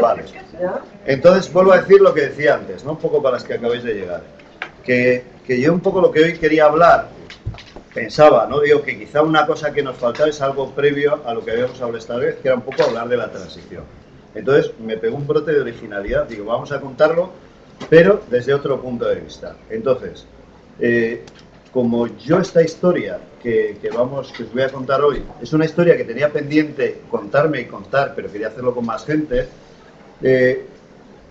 Vale. Entonces vuelvo a decir lo que decía antes, ¿no? Un poco para las que acabáis de llegar. Que yo un poco lo que hoy quería hablar, pensaba, ¿no? Digo que quizá una cosa que nos faltaba es algo previo a lo que habíamos hablado esta vez, que era un poco hablar de la transición. Entonces me pegó un brote de originalidad, digo, vamos a contarlo, pero desde otro punto de vista. Entonces, como yo esta historia que os voy a contar hoy, es una historia que tenía pendiente contarme y contar, pero quería hacerlo con más gente,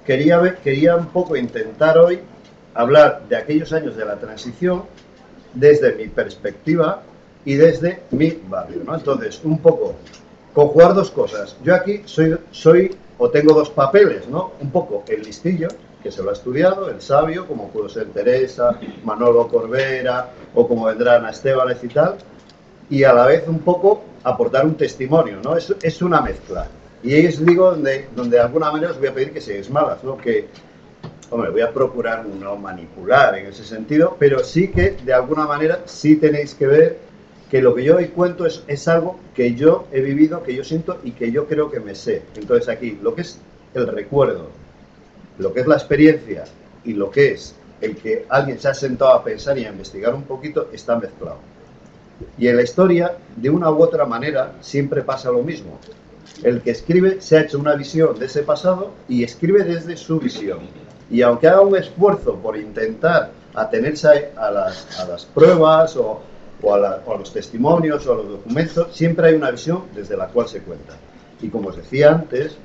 quería un poco intentar hoy hablar de aquellos años de la transición desde mi perspectiva y desde mi barrio, ¿no? Entonces, un poco, conjugar dos cosas. Yo aquí soy o tengo dos papeles, ¿no? Un poco el listillo, que se lo ha estudiado, el sabio, como pudo ser Teresa, Manolo Corbera, o como vendrán a Estebanes y tal, y a la vez un poco aportar un testimonio, ¿no? Es una mezcla. Y ahí os digo donde de alguna manera os voy a pedir que seáis malas, ¿no? Que, hombre, voy a procurar no manipular en ese sentido, pero sí que de alguna manera sí tenéis que ver que lo que yo hoy cuento es algo que yo he vivido, que yo siento y que yo creo que me sé. Entonces aquí, lo que es el recuerdo, lo que es la experiencia y lo que es el que alguien se ha sentado a pensar y a investigar un poquito, está mezclado. Y en la historia, de una u otra manera, siempre pasa lo mismo. El que escribe se ha hecho una visión de ese pasado y escribe desde su visión. Y aunque haga un esfuerzo por intentar atenerse a las pruebas o a los testimonios o a los documentos, siempre hay una visión desde la cual se cuenta. Y como os decía antes,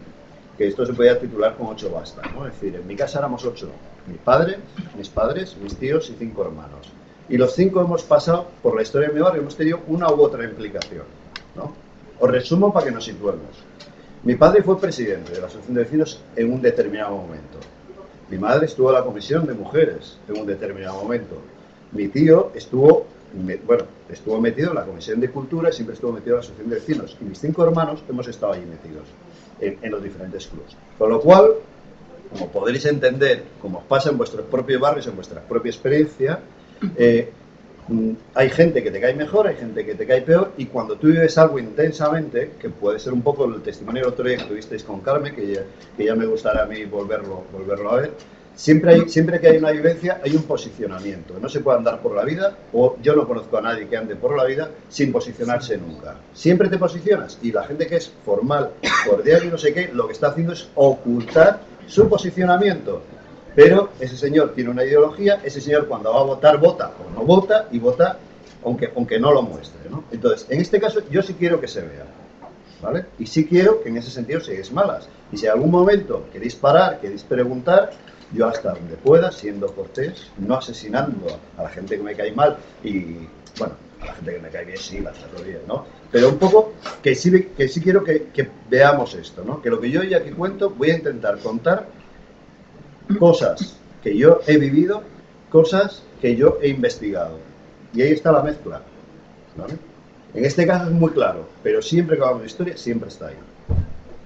que esto se podía titular con 8 basta, ¿no? Es decir, en mi casa éramos 8, mi padre, mis padres, mis tíos y 5 hermanos. Y los 5 hemos pasado por la historia de mi barrio, hemos tenido una u otra implicación, ¿no? Os resumo para que nos situemos. Mi padre fue presidente de la Asociación de Vecinos en un determinado momento. Mi madre estuvo en la Comisión de Mujeres en un determinado momento. Mi tío estuvo metido en la Comisión de Cultura y siempre estuvo metido en la Asociación de Vecinos. Y mis 5 hermanos hemos estado ahí metidos en los diferentes clubes. Con lo cual, como podréis entender, como os pasa en vuestros propios barrios, en vuestra propia experiencia, hay gente que te cae mejor, hay gente que te cae peor, y cuando tú vives algo intensamente, que puede ser un poco el testimonio del otro día que tuvisteis con Carmen, que ya me gustará a mí volverlo a ver, siempre que hay una vivencia hay un posicionamiento. No se puede andar por la vida, o yo no conozco a nadie que ande por la vida sin posicionarse nunca. Siempre te posicionas, y la gente que es formal, cordial y no sé qué, lo que está haciendo es ocultar su posicionamiento. Pero ese señor tiene una ideología, ese señor cuando va a votar, vota o no vota, y vota aunque no lo muestre, ¿no? Entonces, en este caso, yo sí quiero que se vea, ¿vale? Y sí quiero que en ese sentido seáis malas. Y si en algún momento queréis parar, queréis preguntar, yo hasta donde pueda, siendo cortés, no asesinando a la gente que me cae mal, y, bueno, a la gente que me cae bien sí, va a hacerlo bien, ¿no? Pero un poco que sí quiero que veamos esto, ¿no? Que lo que yo ya que cuento, voy a intentar contar cosas que yo he vivido, cosas que yo he investigado. Y ahí está la mezcla, ¿vale? En este caso es muy claro, pero siempre que hablamos de historia, siempre está ahí.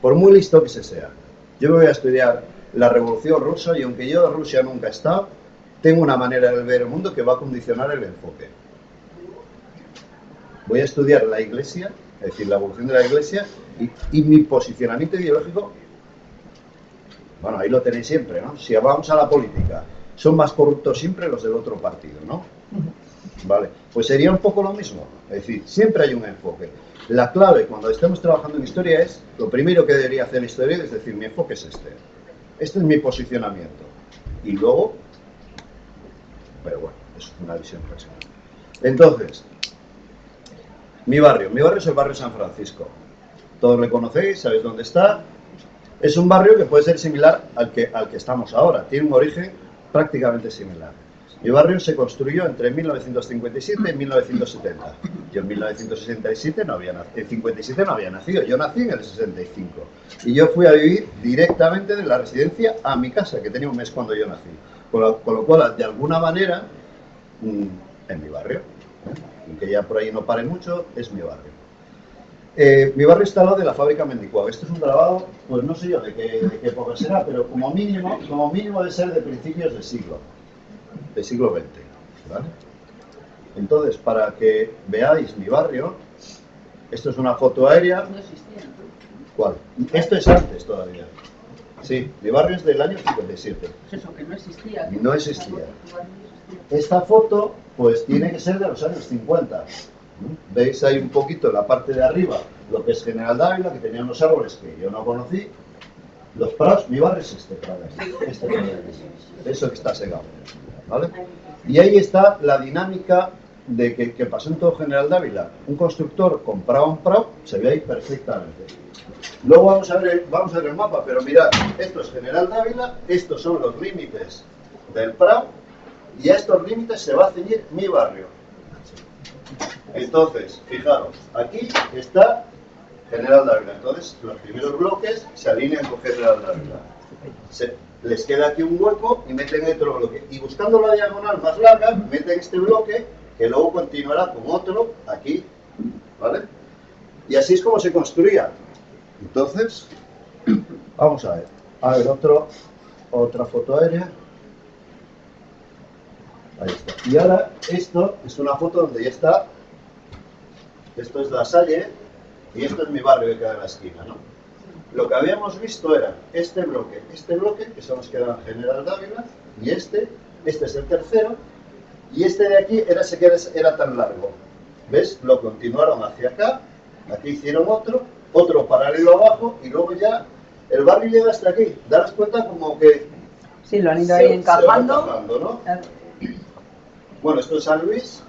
Por muy listo que se sea. Yo me voy a estudiar la Revolución Rusa y aunque yo en Rusia nunca he estado, tengo una manera de ver el mundo que va a condicionar el enfoque. Voy a estudiar la Iglesia, es decir, la evolución de la Iglesia y mi posicionamiento ideológico. Bueno, ahí lo tenéis siempre, ¿no? Si vamos a la política, son más corruptos siempre los del otro partido, ¿no? Vale, pues sería un poco lo mismo. Es decir, siempre hay un enfoque. La clave cuando estemos trabajando en historia es, lo primero que debería hacer la historia es decir, mi enfoque es este. Este es mi posicionamiento. Y luego, pero bueno, es una visión personal. Entonces, mi barrio es el barrio San Francisco. Todos le conocéis, sabéis dónde está. Es un barrio que puede ser similar al que estamos ahora. Tiene un origen prácticamente similar. Mi barrio se construyó entre 1957 y 1970. Yo en 1967 no había nacido. En 57 no había nacido. Yo nací en el 65. Y yo fui a vivir directamente de la residencia a mi casa, que tenía un mes cuando yo nací. Con lo cual, de alguna manera, en mi barrio, aunque ya por ahí no pare mucho, es mi barrio. Mi barrio está al lado de la fábrica Mendicuaga. Esto es un grabado, pues no sé yo de qué época será, pero como mínimo de ser de principios del siglo XX, ¿vale? Entonces, para que veáis mi barrio, esto es una foto aérea. ¿Cuál? Esto es antes todavía. Sí, mi barrio es del año 57. Pues eso, que no existía. No existía. Esta foto, pues tiene que ser de los años 50. ¿Veis ahí un poquito en la parte de arriba lo que es General Dávila, que tenía unos árboles que yo no conocí? Los prados, mi barrio es este prado, este prado, eso que está segado, ¿vale? Y ahí está la dinámica de que pasó en todo General Dávila. Un constructor compraba un prado, se ve ahí perfectamente. Luego vamos a ver el mapa, pero mirad, esto es General Dávila, estos son los límites del prado, y a estos límites se va a ceñir mi barrio. Entonces, fijaros, aquí está General Dávila. Entonces, los primeros bloques se alinean con General Dávila. Les queda aquí un hueco y meten otro bloque. Y buscando la diagonal más larga, meten este bloque que luego continuará con otro aquí, ¿vale? Y así es como se construía. Entonces, vamos a ver. A ver, otra foto aérea. Ahí está. Y ahora, esto es una foto donde ya está. Esto es La Salle y esto es mi barrio que queda en la esquina, ¿no? Lo que habíamos visto era este bloque, que son los que dan General Dávila, y este es el tercero, y este de aquí era tan largo. ¿Ves? Lo continuaron hacia acá, aquí hicieron otro paralelo abajo, y luego ya el barrio llega hasta aquí. Daros cuenta como que... Sí, lo han ido ahí encajando. ¿No? Bueno, esto es San Luis,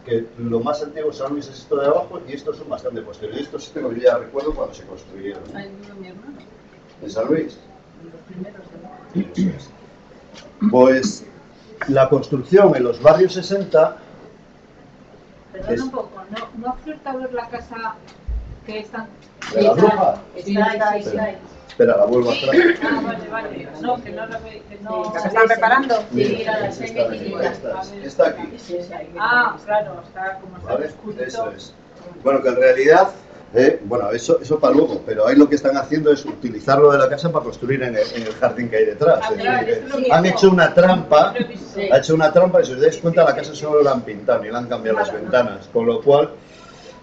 que lo más antiguo San Luis es esto de abajo, y estos son bastante posteriores. Estos sí tengo ya recuerdo cuando se construyeron. Ahí vive mi hermano. ¿En San Luis? Los primeros, ¿no? Eso es. Pues la construcción en los barrios 60... Perdón un poco, ¿no acierta ver la casa que están? ¿De la bruja? Está ahí. Espera, la vuelvo atrás. Ah, vale. No, que no lo ve, que no... ¿Se están preparando? Sí, era la Esta serie aquí, chiquita. está aquí. Ah, claro, está como está ¿Vale? oscurito. Eso es. Bueno, que en realidad, bueno, eso para luego, pero ahí lo que están haciendo es utilizar lo de la casa para construir en el jardín que hay detrás. Ah, Es claro, decir, esto lo han hecho una trampa, Lo he visto. ha hecho una trampa y si os dais cuenta la casa solo la han pintado ni le han cambiado las ventanas, con lo cual,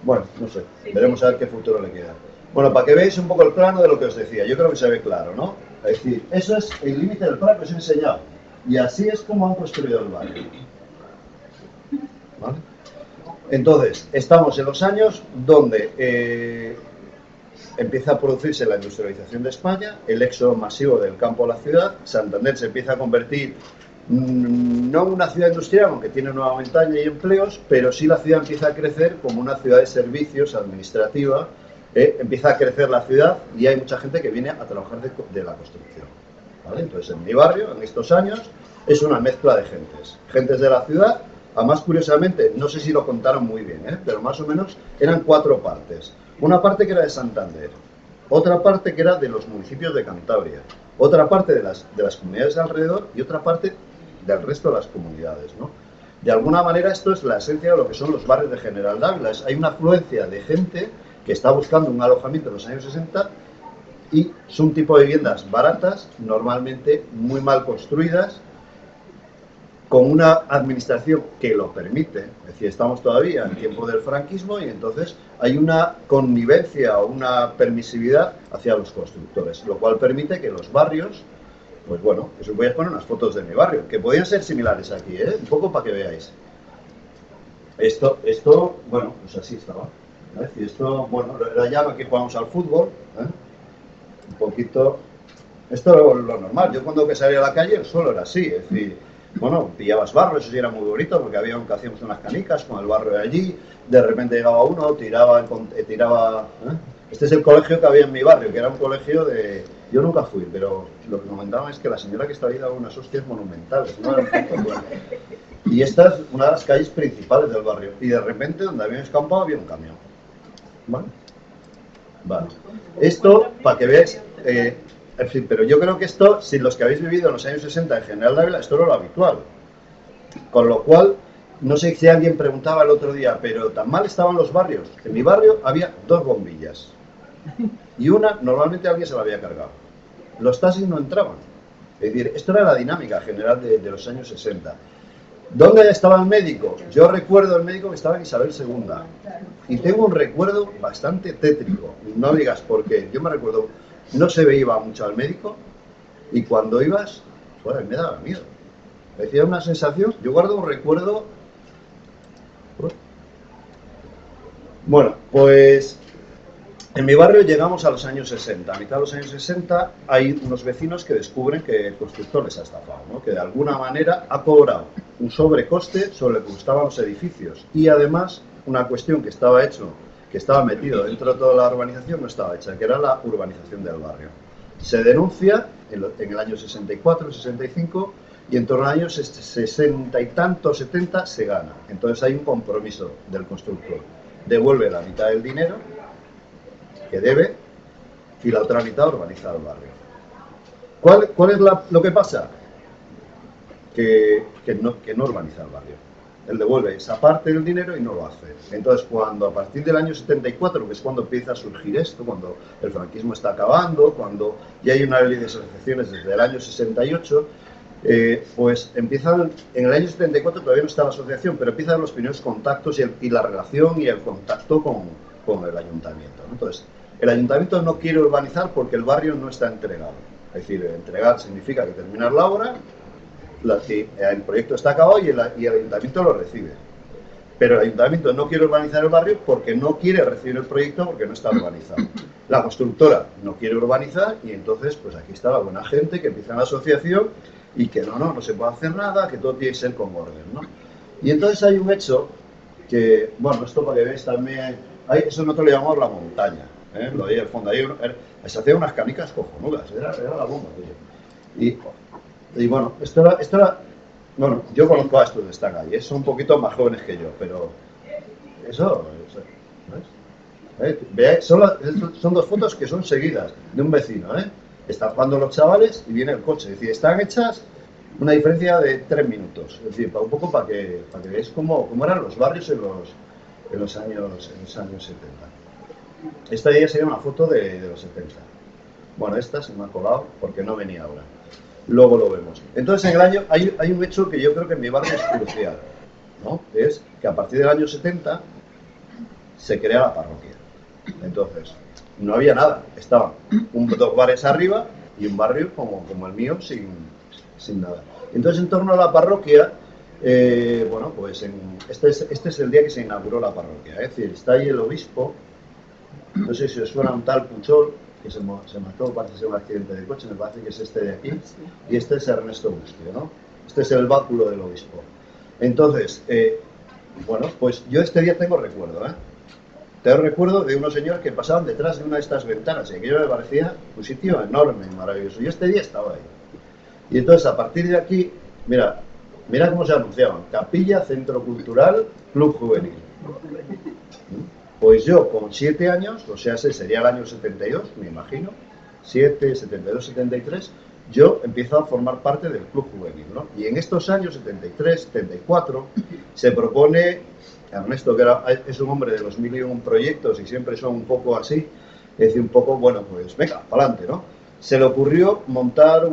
bueno, no sé, veremos a ver qué futuro le queda. Bueno, para que veáis un poco el plano de lo que os decía, yo creo que se ve claro, ¿no? Es decir, eso es el límite del plano que os he enseñado. Y así es como han construido el barrio. ¿Vale? Entonces, estamos en los años donde empieza a producirse la industrialización de España, el éxodo masivo del campo a la ciudad, Santander se empieza a convertir no en una ciudad industrial, aunque tiene nueva montaña y empleos, pero sí la ciudad empieza a crecer como una ciudad de servicios administrativa. Empieza a crecer la ciudad y hay mucha gente que viene a trabajar de la construcción, ¿vale? Entonces, en mi barrio, en estos años, es una mezcla de gentes de la ciudad. Además, curiosamente, no sé si lo contaron muy bien, pero más o menos eran 4 partes. Una parte que era de Santander, otra parte que era de los municipios de Cantabria, otra parte de las comunidades de alrededor y otra parte del resto de las comunidades, ¿no? De alguna manera, esto es la esencia de lo que son los barrios de General Dávila. Hay una afluencia de gente que está buscando un alojamiento en los años 60 y son tipo de viviendas baratas, normalmente muy mal construidas, con una administración que lo permite. Es decir, estamos todavía en tiempo del franquismo y entonces hay una connivencia o una permisividad hacia los constructores, lo cual permite que los barrios, pues bueno, os voy a poner unas fotos de mi barrio, que podrían ser similares aquí, un poco para que veáis. Esto, bueno, pues así estaba. Y esto, bueno, era ya que jugamos al fútbol, un poquito, esto era lo normal. Yo cuando que salía a la calle el suelo era así, es decir, bueno, pillabas barro, eso sí era muy bonito porque que hacíamos unas canicas con el barro de allí, de repente llegaba uno, tiraba. Este es el colegio que había en mi barrio, que era un colegio de... Yo nunca fui, pero lo que comentaban es que la señora que estaba ahí daba unas hostias monumentales, no era un punto bueno. Y esta es una de las calles principales del barrio, y de repente donde había un escampado había un camión. Vale. Esto, para que veáis, en fin, pero yo creo que esto, si los que habéis vivido en los años 60 en General Dávila, esto era lo habitual. Con lo cual, no sé si alguien preguntaba el otro día, pero tan mal estaban los barrios. En mi barrio había 2 bombillas. Y una, normalmente alguien se la había cargado. Los taxis no entraban. Es decir, esto era la dinámica general de los años 60. ¿Dónde estaba el médico? Yo recuerdo el médico que estaba en Isabel II. Y tengo un recuerdo bastante tétrico. No digas por qué. Yo me recuerdo, no se veía mucho al médico y cuando ibas, joder, me daba miedo. Me decía una sensación, yo guardo un recuerdo. Bueno, pues en mi barrio llegamos a los años 60. A mitad de los años 60 hay unos vecinos que descubren que el constructor les ha estafado, ¿no? Que de alguna manera ha cobrado un sobrecoste sobre lo que costaban los edificios. Y además, una cuestión que estaba hecho, que estaba metido dentro de toda la urbanización, no estaba hecha, que era la urbanización del barrio. Se denuncia en el año 64, 65, y en torno al año 60 y tanto, 70, se gana. Entonces hay un compromiso del constructor. Devuelve la mitad del dinero que debe y la otra mitad urbaniza el barrio. ¿Cuál es lo que pasa? Que no urbaniza el barrio. Él devuelve esa parte del dinero y no lo hace. Entonces, cuando a partir del año 74, que es cuando empieza a surgir esto, cuando el franquismo está acabando, cuando ya hay una ley de asociaciones desde el año 68, pues empiezan, en el año 74 todavía no está la asociación, pero empiezan los primeros contactos y la relación y el contacto con el ayuntamiento, ¿no? Entonces, el ayuntamiento no quiere urbanizar porque el barrio no está entregado. Es decir, entregar significa que terminar la obra, el proyecto está acabado y el ayuntamiento lo recibe. Pero el ayuntamiento no quiere urbanizar el barrio porque no quiere recibir el proyecto porque no está urbanizado. La constructora no quiere urbanizar y entonces, pues aquí está la buena gente que empieza en la asociación y que no se puede hacer nada, que todo tiene que ser con orden, ¿no? Y entonces hay un hecho que, bueno, esto para que veáis también, eso nosotros le llamamos la montaña, ¿eh? Lo de ahí al fondo, ahí se hacían unas canicas cojonudas, era la bomba, tío. Y bueno, esto era, bueno, yo conozco a estos que están ahí, son un poquito más jóvenes que yo, pero eso ¿ves? Son dos fotos que son seguidas de un vecino, ¿eh? Están jugando los chavales y viene el coche, es decir, están hechas una diferencia de 3 minutos, es decir, un poco para que veáis cómo eran los barrios en los años 70. Esta ya sería una foto de los 70. Bueno, esta se me ha colado porque no venía ahora. Luego lo vemos. Entonces, en el año hay un hecho que yo creo que en mi barrio es crucial, ¿no? Es que a partir del año 70 se crea la parroquia. Entonces, no había nada. Estaban dos bares arriba y un barrio como el mío sin nada. Entonces, en torno a la parroquia, bueno, pues este es el día que se inauguró la parroquia. Es decir, está ahí el obispo. No sé si os suena un tal Puchol, que se mató, parece ser un accidente de coche, me parece que es este de aquí, y este es Ernesto Bustio, ¿no? Este es el báculo del obispo. Entonces, bueno, pues yo este día tengo recuerdo, ¿eh? Tengo recuerdo de unos señores que pasaban detrás de una de estas ventanas, y aquello me parecía un sitio enorme y maravilloso. Yo este día estaba ahí. Y entonces, a partir de aquí, mira cómo se anunciaban: Capilla, Centro Cultural, Club Juvenil. Pues yo, con 7 años, o sea, ese sería el año 72, me imagino, 7, 72, 73, yo empiezo a formar parte del Club Juvenil, ¿no? Y en estos años, 73, 74, se propone, Ernesto, que es un hombre de los 1001 proyectos y siempre son un poco así, es decir, un poco, bueno, pues venga, para adelante, ¿no? Se le ocurrió montar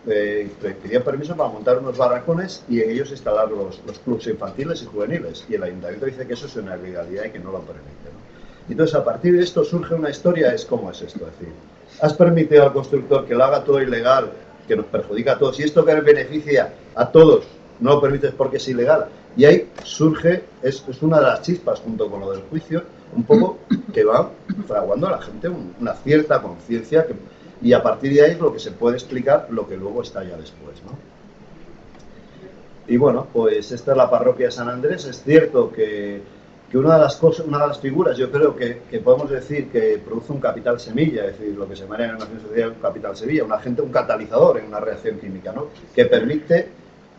pidió permiso para montar unos barracones y en ellos instalar los clubes infantiles y juveniles. Y el ayuntamiento dice que eso es una ilegalidad y que no lo permite, ¿no? Entonces, a partir de esto surge una historia, ¿cómo es esto? Es decir, has permitido al constructor que lo haga todo ilegal, que nos perjudica a todos, y esto que beneficia a todos, no lo permites porque es ilegal. Y ahí surge, es una de las chispas, junto con lo del juicio, un poco que va fraguando a la gente una cierta conciencia y a partir de ahí es lo que se puede explicar lo que luego está ya después, ¿no? Y bueno, pues esta es la parroquia de San Andrés. Es cierto que una de las figuras, yo creo que podemos decir que produce un capital semilla, es decir, lo que se llama en la Nación Social un capital semilla, un catalizador en una reacción química, ¿no? Que permite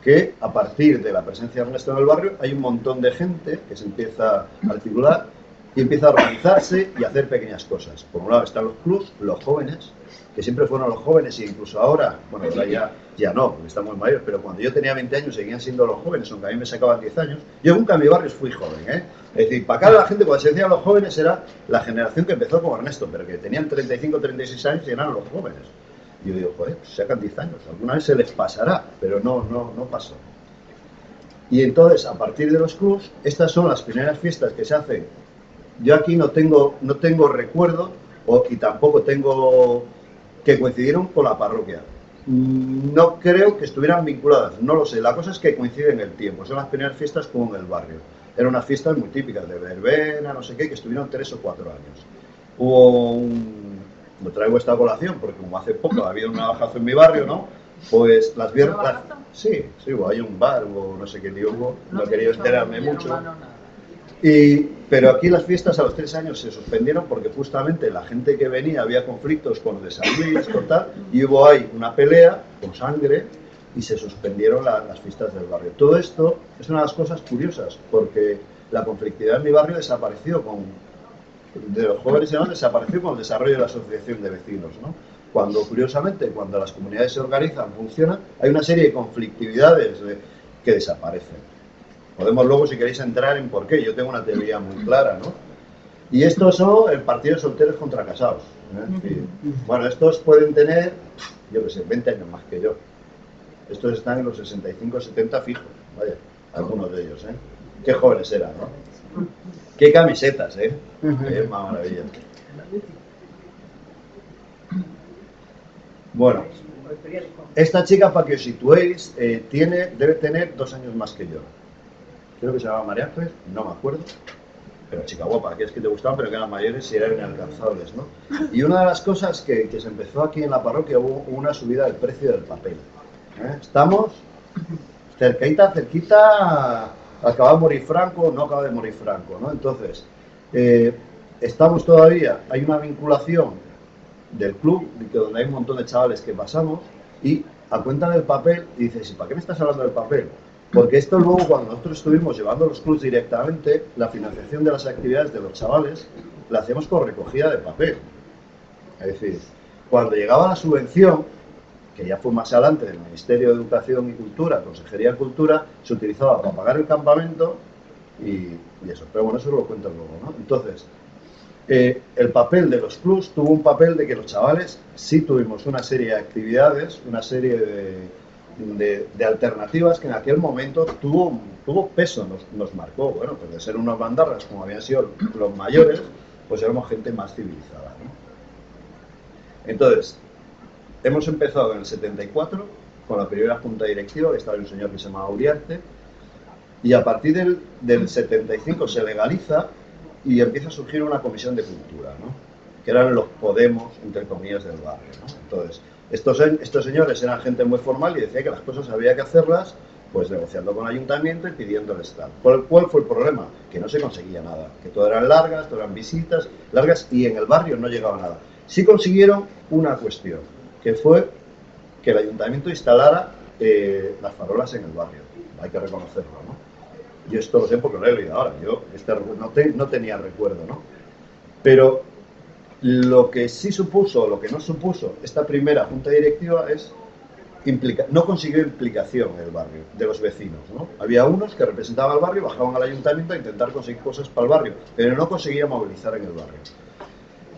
que a partir de la presencia de Ernesto en el barrio hay un montón de gente que se empieza a articular y empieza a organizarse y a hacer pequeñas cosas. Por un lado están los clubs, los jóvenes, que siempre fueron los jóvenes e incluso ahora, bueno, ahora ya no, porque estamos mayores, pero cuando yo tenía 20 años seguían siendo los jóvenes, aunque a mí me sacaban 10 años. Yo nunca en mi barrio fui joven, ¿eh? Es decir, para acá la gente, cuando se decía los jóvenes, era la generación que empezó con Ernesto, pero que tenían 35, 36 años y eran los jóvenes. Y yo digo, joder, pues sacan 10 años, alguna vez se les pasará, pero no pasó. Y entonces, a partir de los clubs, estas son las primeras fiestas que se hacen. Yo aquí no tengo recuerdo, y tampoco tengo que coincidieron con la parroquia. No creo que estuvieran vinculadas, no lo sé. La cosa es que coinciden en el tiempo. Son las primeras fiestas como en el barrio. Eran unas fiestas muy típicas de verbena, no sé qué, que estuvieron 3 o 4 años. Lo traigo esta colación porque como hace poco ha habido un navajazo en mi barrio, ¿no? Pues las viernes... Sí, hay un bar o no sé qué lío hubo, no he querido enterarme mucho. Pero aquí las fiestas a los 3 años se suspendieron porque justamente la gente que venía había conflictos con los de San Luis, con tal, y hubo ahí una pelea con sangre y se suspendieron las fiestas del barrio. Todo esto es una de las cosas curiosas porque la conflictividad en mi barrio desapareció de los jóvenes y desapareció con el desarrollo de la asociación de vecinos, ¿no? Cuando, curiosamente, cuando las comunidades se organizan, funcionan, hay una serie de conflictividades que desaparecen. Podemos luego, si queréis, entrar en por qué. Yo tengo una teoría muy clara, ¿no? Y estos son el partido de solteros contra casados, ¿eh? Bueno, estos pueden tener, yo qué sé, 20 años más que yo. Estos están en los 65, 70 fijos, vaya, algunos de ellos, ¿eh? Qué jóvenes eran, ¿no? Qué camisetas, ¿eh? Qué maravilla. Bueno, esta chica, para que os situéis, debe tener 2 años más que yo. Creo que se llamaba María Ángeles, no me acuerdo, pero chica guapa, aquellas que te gustaban, pero que eran mayores y eran inalcanzables, ¿no? Y una de las cosas que se empezó aquí en la parroquia, hubo una subida del precio del papel. Estamos cerquita, acaba de morir Franco, no acaba de morir Franco, ¿no? Entonces, estamos todavía, hay una vinculación del club, donde hay un montón de chavales que pasamos, y a cuenta del papel, y dices, ¿y para qué me estás hablando del papel? Porque esto luego, cuando nosotros estuvimos llevando los clubs directamente, la financiación de las actividades de los chavales la hacemos con recogida de papel. Es decir, cuando llegaba la subvención, que ya fue más adelante del Ministerio de Educación y Cultura, Consejería de Cultura, se utilizaba para pagar el campamento y eso. Pero bueno, eso lo cuento luego, ¿no? Entonces, el papel de los clubs tuvo un papel de que los chavales sí tuvimos una serie de actividades, una serie de alternativas que en aquel momento tuvo peso, nos marcó. Bueno, pues de ser unos bandarras como habían sido los mayores, pues éramos gente más civilizada, ¿no? Entonces, hemos empezado en el 74 con la primera junta directiva, que estaba un señor que se llamaba Uriarte, y a partir del 75 se legaliza y empieza a surgir una comisión de cultura, ¿no? Que eran los Podemos, entre comillas, del barrio, ¿no? Entonces, estos señores eran gente muy formal y decían que las cosas había que hacerlas pues negociando con el ayuntamiento y pidiéndoles tal. ¿Cuál fue el problema? Que no se conseguía nada, que todo eran largas, todo eran visitas largas y en el barrio no llegaba nada. Sí consiguieron una cuestión, que fue que el ayuntamiento instalara las farolas en el barrio. Hay que reconocerlo, ¿no? Yo esto lo sé porque lo he leído ahora. Yo no tenía recuerdo, ¿no? Pero lo que sí supuso, lo que no supuso esta primera junta directiva es no consiguió implicación en el barrio de los vecinos, ¿no? Había unos que representaban al barrio, bajaban al ayuntamiento a intentar conseguir cosas para el barrio, pero no conseguía movilizar en el barrio.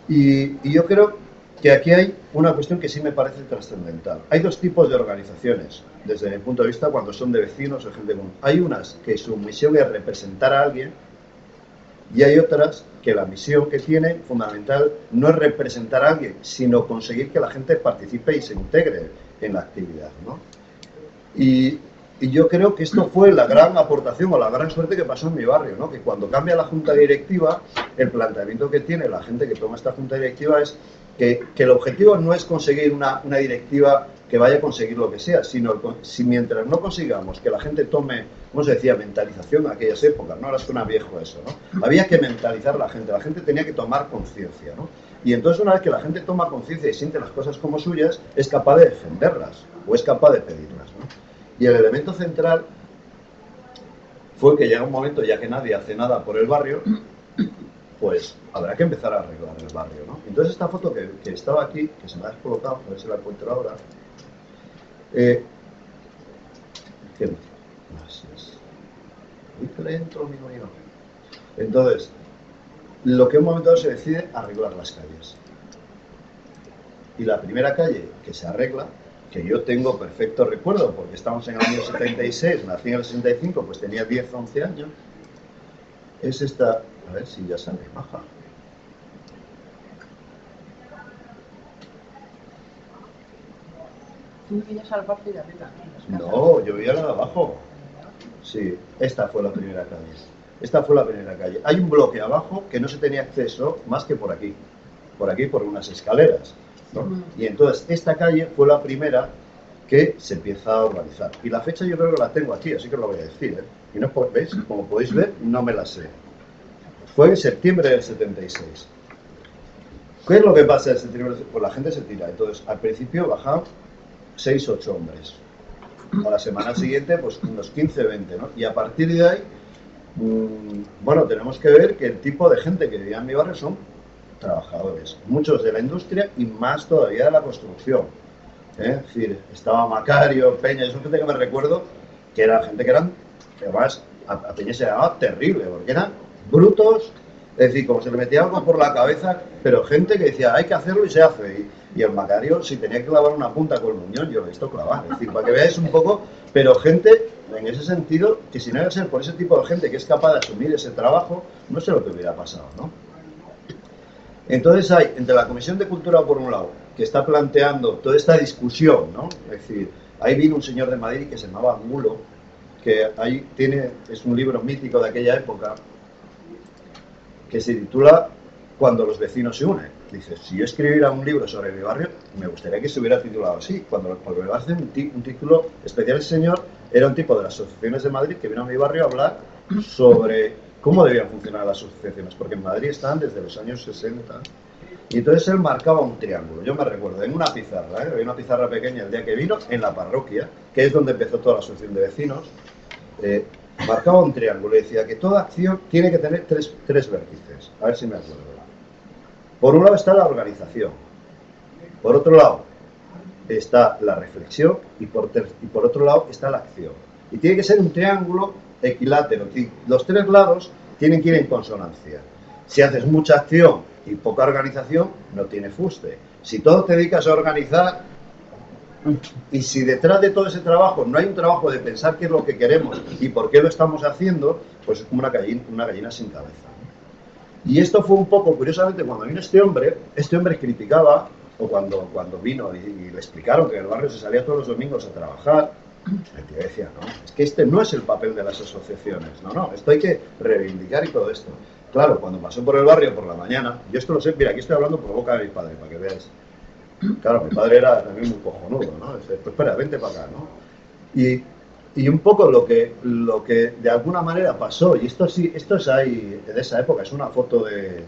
Y yo creo que aquí hay una cuestión que sí me parece trascendental. Hay dos tipos de organizaciones, desde mi punto de vista, cuando son de vecinos o gente común. Hay unas que su misión es representar a alguien y hay otras que la misión que tienen, fundamental, no es representar a alguien, sino conseguir que la gente participe y se integre en la actividad, ¿no? Y yo creo que esto fue la gran aportación o la gran suerte que pasó en mi barrio, ¿no? Que cuando cambia la junta directiva, el planteamiento que tiene la gente que toma esta junta directiva es que el objetivo no es conseguir una directiva que vaya a conseguir lo que sea, sino si mientras no consigamos que la gente tome, ¿cómo se decía?, mentalización en aquellas épocas, ¿no? Ahora suena viejo eso, ¿no? Había que mentalizar a la gente tenía que tomar conciencia, ¿no? Y entonces una vez que la gente toma conciencia y siente las cosas como suyas, es capaz de defenderlas o es capaz de pedirlas, ¿no? Y el elemento central fue que llega un momento, ya que nadie hace nada por el barrio, pues habrá que empezar a arreglar el barrio, ¿no? Entonces esta foto que estaba aquí, que se me ha descolocado, a ver si la encuentro ahora, entonces, lo que en un momento dado se decide arreglar las calles. Y la primera calle que se arregla que yo tengo perfecto recuerdo, porque estamos en el año 76, nací en el 65, pues tenía 10, 11 años, es esta, a ver si ya sale, baja. Tú vivías al barrio de arriba. No, yo vivía la de abajo. Sí, esta fue la primera calle. Esta fue la primera calle. Hay un bloque abajo que no se tenía acceso más que por aquí por unas escaleras, ¿no? Y entonces esta calle fue la primera que se empieza a urbanizar. Y la fecha yo creo que la tengo aquí, así que lo voy a decir, ¿eh? Y no veis, como podéis ver, no me la sé. Fue en septiembre del 76. ¿Qué es lo que pasa en septiembre? Pues la gente se tira. Entonces, al principio bajaban 6, 8 hombres. A la semana siguiente, pues unos 15, 20, ¿no? Y a partir de ahí, bueno, tenemos que ver que el tipo de gente que vivía en mi barrio son trabajadores, muchos de la industria y más todavía de la construcción. Es decir, estaba Macario, Peña, y son gente que me recuerdo que era gente que eran, además, a Peña se llamaba terrible, porque eran brutos, es decir, como se le metía algo por la cabeza, pero gente que decía, hay que hacerlo y se hace. Y el Macario, si tenía que clavar una punta con el muñón, yo lo he visto clavar. Es decir, para que veáis un poco, pero gente, en ese sentido, que si no iba a ser por ese tipo de gente que es capaz de asumir ese trabajo, no sé lo que hubiera pasado, ¿no? Entonces hay, entre la Comisión de Cultura por un lado, que está planteando toda esta discusión, ¿no? Es decir, ahí vino un señor de Madrid que se llamaba Angulo, que ahí tiene, es un libro mítico de aquella época, que se titula Cuando los vecinos se unen. Dice, si yo escribiera un libro sobre mi barrio, me gustaría que se hubiera titulado así, porque me parece un título especial. El señor era un tipo de las asociaciones de Madrid que vino a mi barrio a hablar sobre cómo debían funcionar las asociaciones, porque en Madrid están desde los años 60, y entonces él marcaba un triángulo. Yo me recuerdo, en una pizarra, había una pizarra pequeña el día que vino, en la parroquia, que es donde empezó toda la asociación de vecinos, marcaba un triángulo y decía que toda acción tiene que tener tres vértices. A ver si me acuerdo. Por un lado está la organización, por otro lado está la reflexión y por otro lado está la acción. Y tiene que ser un triángulo equilátero. Los tres lados tienen que ir en consonancia. Si haces mucha acción y poca organización, no tiene fuste. Si todo te dedicas a organizar y si detrás de todo ese trabajo no hay un trabajo de pensar qué es lo que queremos y por qué lo estamos haciendo, pues es como una gallina sin cabeza. Y esto fue un poco, curiosamente, cuando vino este hombre criticaba, o cuando vino y le explicaron que en el barrio se salía todos los domingos a trabajar, el tío decía, no, es que este no es el papel de las asociaciones, no, esto hay que reivindicar y todo esto. Claro, cuando pasó por el barrio por la mañana, yo esto lo sé, mira, aquí estoy hablando por boca de mi padre, para que veáis. Claro, mi padre era también muy cojonudo, ¿no? Dice, pues espera, vente para acá, ¿no? Y un poco lo que de alguna manera pasó, y esto es ahí, de esa época, es una foto de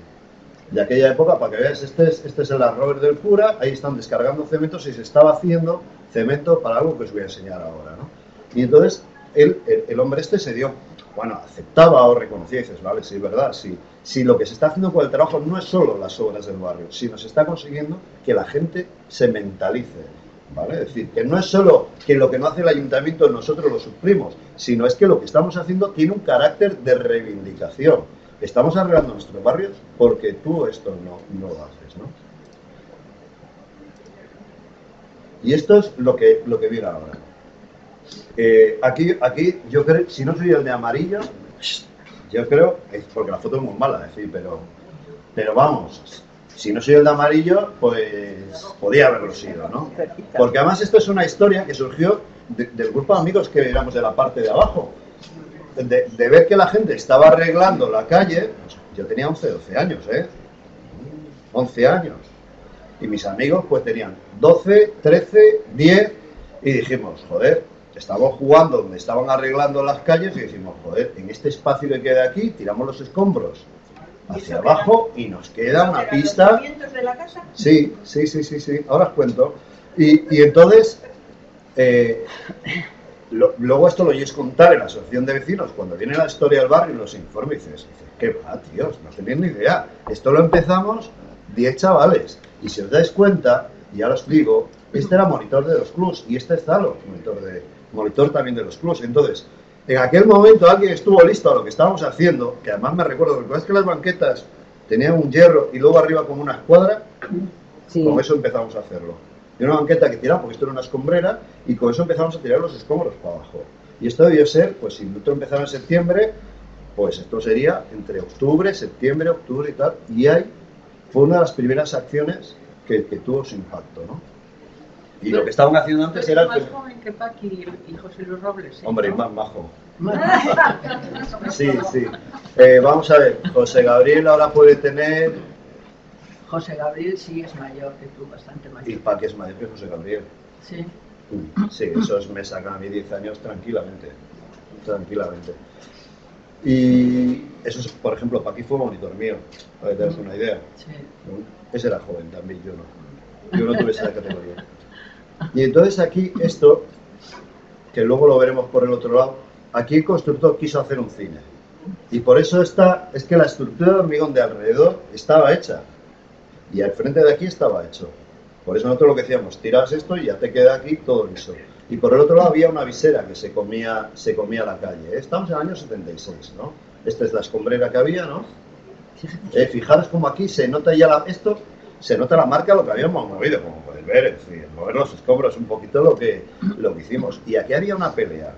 aquella época, para que veas, este es el Robert del cura, ahí están descargando cementos y se estaba haciendo cemento para algo que os voy a enseñar ahora, ¿no? Y entonces el hombre se dio, bueno, aceptaba o reconocía, y dices, vale, sí, es verdad, si lo que se está haciendo con el trabajo no es solo las obras del barrio, sino se está consiguiendo que la gente se mentalice, ¿vale? Es decir, que no es solo que lo que no hace el ayuntamiento nosotros lo suplimos, sino es que lo que estamos haciendo tiene un carácter de reivindicación. Estamos arreglando nuestros barrios porque tú esto no lo haces, ¿no? Y esto es lo que viene ahora. Aquí yo creo, si no soy el de amarillo, yo creo, es porque la foto es muy mala, es decir, pero vamos, si no soy el de amarillo, pues podía haberlo sido, ¿no? Porque además esto es una historia que surgió del grupo de amigos que éramos de la parte de abajo. De ver que la gente estaba arreglando la calle, yo tenía 11, 12 años, 11 años. Y mis amigos pues tenían 12, 13, 10 y dijimos, joder, estamos jugando donde estaban arreglando las calles y dijimos, joder, en este espacio que queda aquí tiramos los escombros hacia abajo y nos queda una pista. ¿Los cimientos de la casa? Sí, ahora os cuento. Y entonces... luego esto lo oyes contar en la asociación de vecinos cuando viene la historia del barrio y los informes y dices, ¿qué va, tíos? No tenéis ni idea. Esto lo empezamos 10 chavales. Y si os dais cuenta, y ahora os digo, este era monitor de los clubs y este es Zalo, monitor también de los clubs. Entonces, en aquel momento alguien estuvo listo a lo que estábamos haciendo, que además me recuerdo, porque es que las banquetas tenían un hierro y luego arriba como una escuadra, sí. Con eso empezamos a hacerlo. de una banqueta que tiraba, porque esto era una escombrera, y con eso empezamos a tirar los escombros para abajo. Y esto debió ser, pues si nosotros empezaba en septiembre, pues esto sería entre octubre, septiembre, octubre y tal, y ahí fue una de las primeras acciones que tuvo su impacto, ¿no? Y lo que estaban haciendo antes era... más joven que Paqui y José Luis Robles. Hombre, ¿no? más majo. Sí, sí. Vamos a ver, José Gabriel ahora puede tener... José Gabriel sí es mayor que tú, bastante mayor. Y Paqui es mayor que José Gabriel. Sí. Sí, esos me sacan a mí 10 años tranquilamente. Tranquilamente. Y eso es, por ejemplo, Paqui fue monitor mío, para que te hagas una idea. Sí. Ese era joven también, yo no. Yo no tuve esa categoría. Y entonces aquí esto, que luego lo veremos por el otro lado, aquí el constructor quiso hacer un cine. Y por eso es que la estructura de hormigón de alrededor estaba hecha. Y al frente de aquí estaba hecho. Por eso nosotros lo que decíamos, tiras esto y ya te queda aquí todo liso. Y por el otro lado había una visera que se comía la calle. Estamos en el año 76, ¿no? Esta es la escombrera que había, ¿no? Fijaros como aquí se nota ya se nota la marca de lo que habíamos movido, como podéis ver, es decir, mover los escombros un poquito lo que hicimos. Y aquí había una pelea.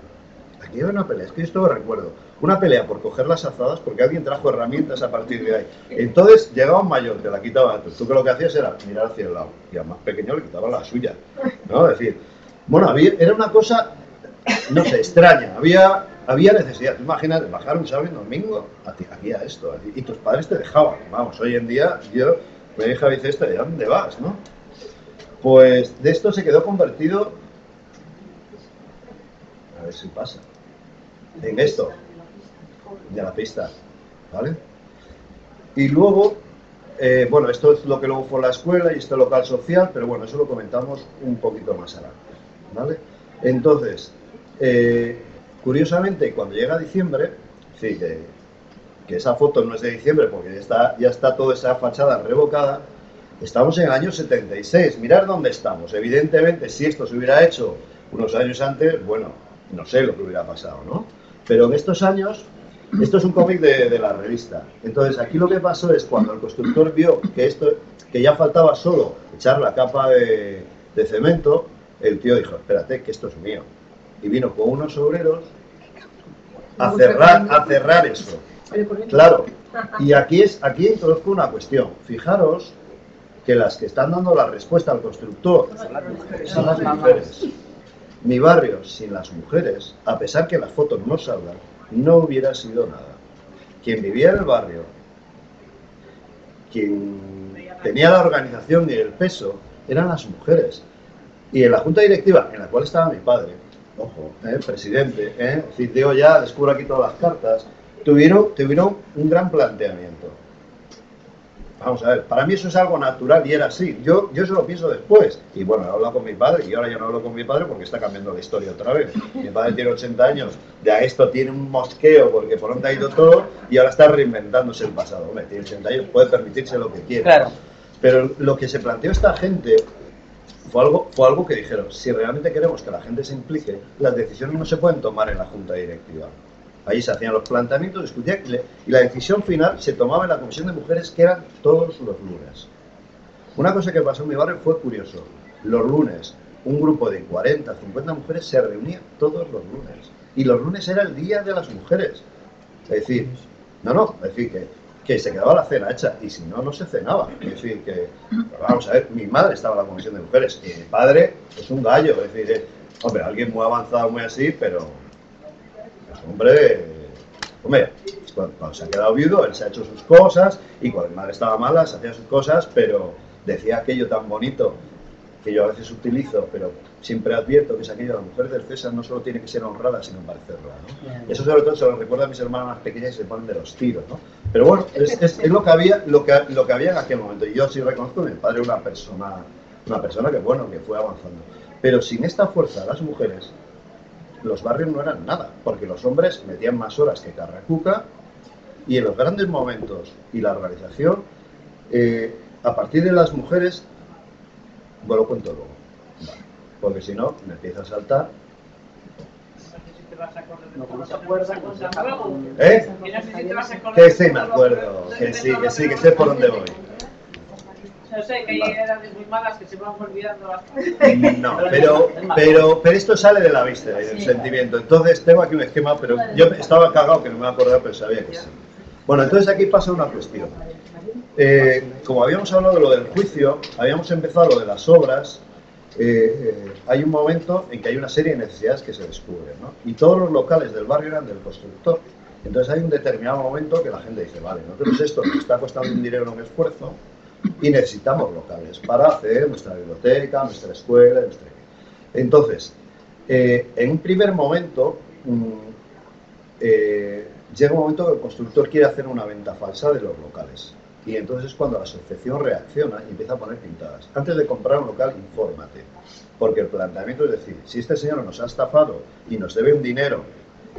Aquí había una pelea, es que esto lo recuerdo. Una pelea por coger las azadas porque alguien trajo herramientas a partir de ahí. Entonces llegaba un mayor, te la quitaba. Tú que lo que hacías era mirar hacia el lado. Y al más pequeño le quitaba la suya, ¿no? Es decir, bueno, era una cosa, no sé, extraña. Había necesidad. Tú imaginas bajar un sábado y domingo, hacía esto. Y tus padres te dejaban. Vamos, hoy en día, mi hija dice esto, ¿y a dónde vas, no? Pues de esto se quedó convertido, a ver si pasa, en esto, de la pista, ¿vale? Y luego, bueno, esto es lo que luego fue la escuela y este local social, pero bueno, eso lo comentamos un poquito más adelante, ¿vale? Entonces, curiosamente, cuando llega diciembre, sí, que esa foto no es de diciembre porque ya está toda esa fachada revocada, estamos en el año 76, mirad dónde estamos. Evidentemente, si esto se hubiera hecho unos años antes, bueno, no sé lo que hubiera pasado, ¿no? Pero en estos años, esto es un cómic de la revista. Entonces, aquí lo que pasó es cuando el constructor vio que ya faltaba solo echar la capa de cemento, el tío dijo, espérate, que esto es mío. Y vino con unos obreros a cerrar eso. Claro, y aquí introduzco una cuestión. Fijaros que las que están dando la respuesta al constructor son las mujeres. Mi barrio sin las mujeres, a pesar que las fotos no salgan, no hubiera sido nada. Quien vivía en el barrio, quien tenía la organización y el peso, eran las mujeres. Y en la junta directiva, en la cual estaba mi padre, ojo, presidente, digo ya, descubro aquí todas las cartas, tuvieron un gran planteamiento. Vamos a ver, para mí eso es algo natural y era así. Yo eso lo pienso después. Y bueno, he hablado con mi padre y ahora ya no hablo con mi padre porque está cambiando la historia otra vez. Mi padre tiene 80 años, ya esto tiene un mosqueo porque por donde ha ido todo y ahora está reinventándose el pasado. Hombre, tiene 80 años, puede permitirse lo que quiera. Claro. Pero lo que se planteó esta gente fue algo que dijeron, si realmente queremos que la gente se implique, las decisiones no se pueden tomar en la junta directiva. Ahí se hacían los planteamientos, discutían y la decisión final se tomaba en la comisión de mujeres, que eran todos los lunes. Una cosa que pasó en mi barrio fue curioso. Los lunes, un grupo de 40, 50 mujeres se reunía todos los lunes. Y los lunes era el día de las mujeres. Es decir, que se quedaba la cena hecha y si no, no se cenaba. Es decir, que, vamos a ver, mi madre estaba en la comisión de mujeres y mi padre es un gallo. Es decir, hombre, alguien muy avanzado, muy así, pero... Hombre, cuando se ha quedado viudo, él se ha hecho sus cosas y cuando mi madre estaba mala, se hacía sus cosas, pero decía aquello tan bonito que yo a veces utilizo, pero siempre advierto que es aquello, la mujer del César no solo tiene que ser honrada, sino parecerla, ¿no? Eso sobre todo se lo recuerda a mis hermanas más pequeñas y se ponen de los tiros, ¿no? Pero bueno, es lo que había en aquel momento. Y yo sí reconozco que mi padre era una persona que, bueno, que fue avanzando. Pero sin esta fuerza de las mujeres, los barrios no eran nada, porque los hombres metían más horas que Carracuca y en los grandes momentos y la organización, a partir de las mujeres, bueno, lo cuento luego, vale, porque si no, me empieza a saltar. Que sí, me acuerdo, que sé por dónde voy. Yo sé que hay edades muy malas que se van olvidando bastante. No, pero esto sale de la víscera y del sentimiento. Entonces tengo aquí un esquema, pero yo estaba cagado que no me acordaba, pero sabía que sí. Bueno, entonces aquí pasa una cuestión. Como habíamos hablado de lo del juicio, habíamos empezado lo de las obras. Hay un momento en que hay una serie de necesidades que se descubren, ¿no? Y todos los locales del barrio eran del constructor. Entonces hay un determinado momento que la gente dice, vale, nosotros esto nos está costando un dinero, un esfuerzo, y necesitamos locales para hacer nuestra biblioteca, nuestra escuela, nuestra... Entonces, en un primer momento, llega un momento que el constructor quiere hacer una venta falsa de los locales. Y entonces es cuando la asociación reacciona y empieza a poner pintadas. Antes de comprar un local, infórmate. Porque el planteamiento es decir, si este señor nos ha estafado y nos debe un dinero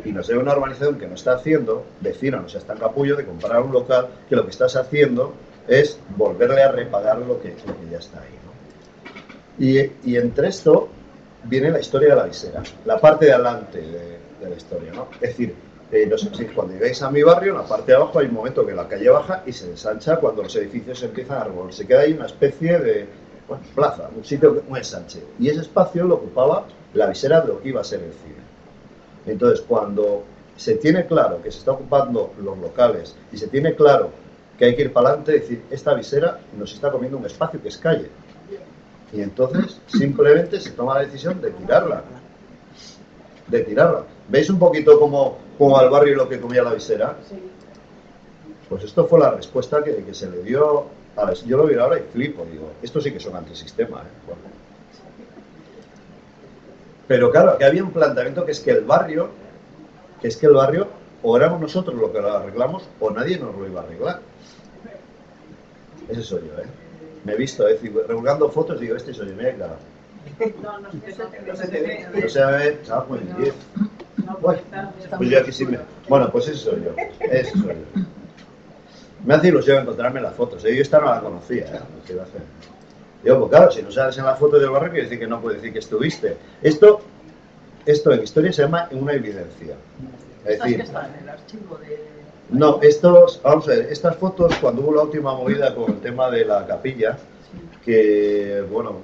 y nos debe una urbanización que no está haciendo, vecino, no seas tan capullo de comprar un local que lo que estás haciendo es volverle a repagar lo que ya está ahí, ¿no? Y entre esto viene la historia de la visera, la parte de adelante de la historia, ¿no? Es decir, no sé si cuando llegáis a mi barrio, en la parte de abajo hay un momento que la calle baja y se ensancha cuando los edificios se empiezan a revolver. Se queda ahí una especie de plaza, un sitio, un ensanche. Y ese espacio lo ocupaba la visera de lo que iba a ser el cine. Entonces, cuando se tiene claro que se está ocupando los locales y se tiene claro que hay que ir para adelante, decir, esta visera nos está comiendo un espacio que es calle. Y entonces simplemente se toma la decisión de tirarla. ¿Veis un poquito como al barrio lo que comía la visera? Pues esto fue la respuesta que se le dio. Yo lo veo ahora y flipo, digo, esto sí que son antisistema, ¿eh? Bueno. Pero claro, que había un planteamiento que es que el barrio, o éramos nosotros los que lo arreglamos, o nadie nos lo iba a arreglar. Ese soy yo, ¿eh? Me he visto, revolgando fotos, digo, este soy yo, me he quedado. No se ve, chaval, pues 10. Pues yo aquí sí me... Bueno, pues ese soy yo. Me hace ilusión encontrarme las fotos. Yo esta no la conocía, ¿eh? Digo, pues claro, si no sales en la foto del barrio, quiere decir que no puede decir que estuviste. Esto en historia se llama una evidencia. Es decir, que están en el archivo de... No, vamos a ver, estas fotos, cuando hubo la última movida con el tema de la capilla, que, bueno,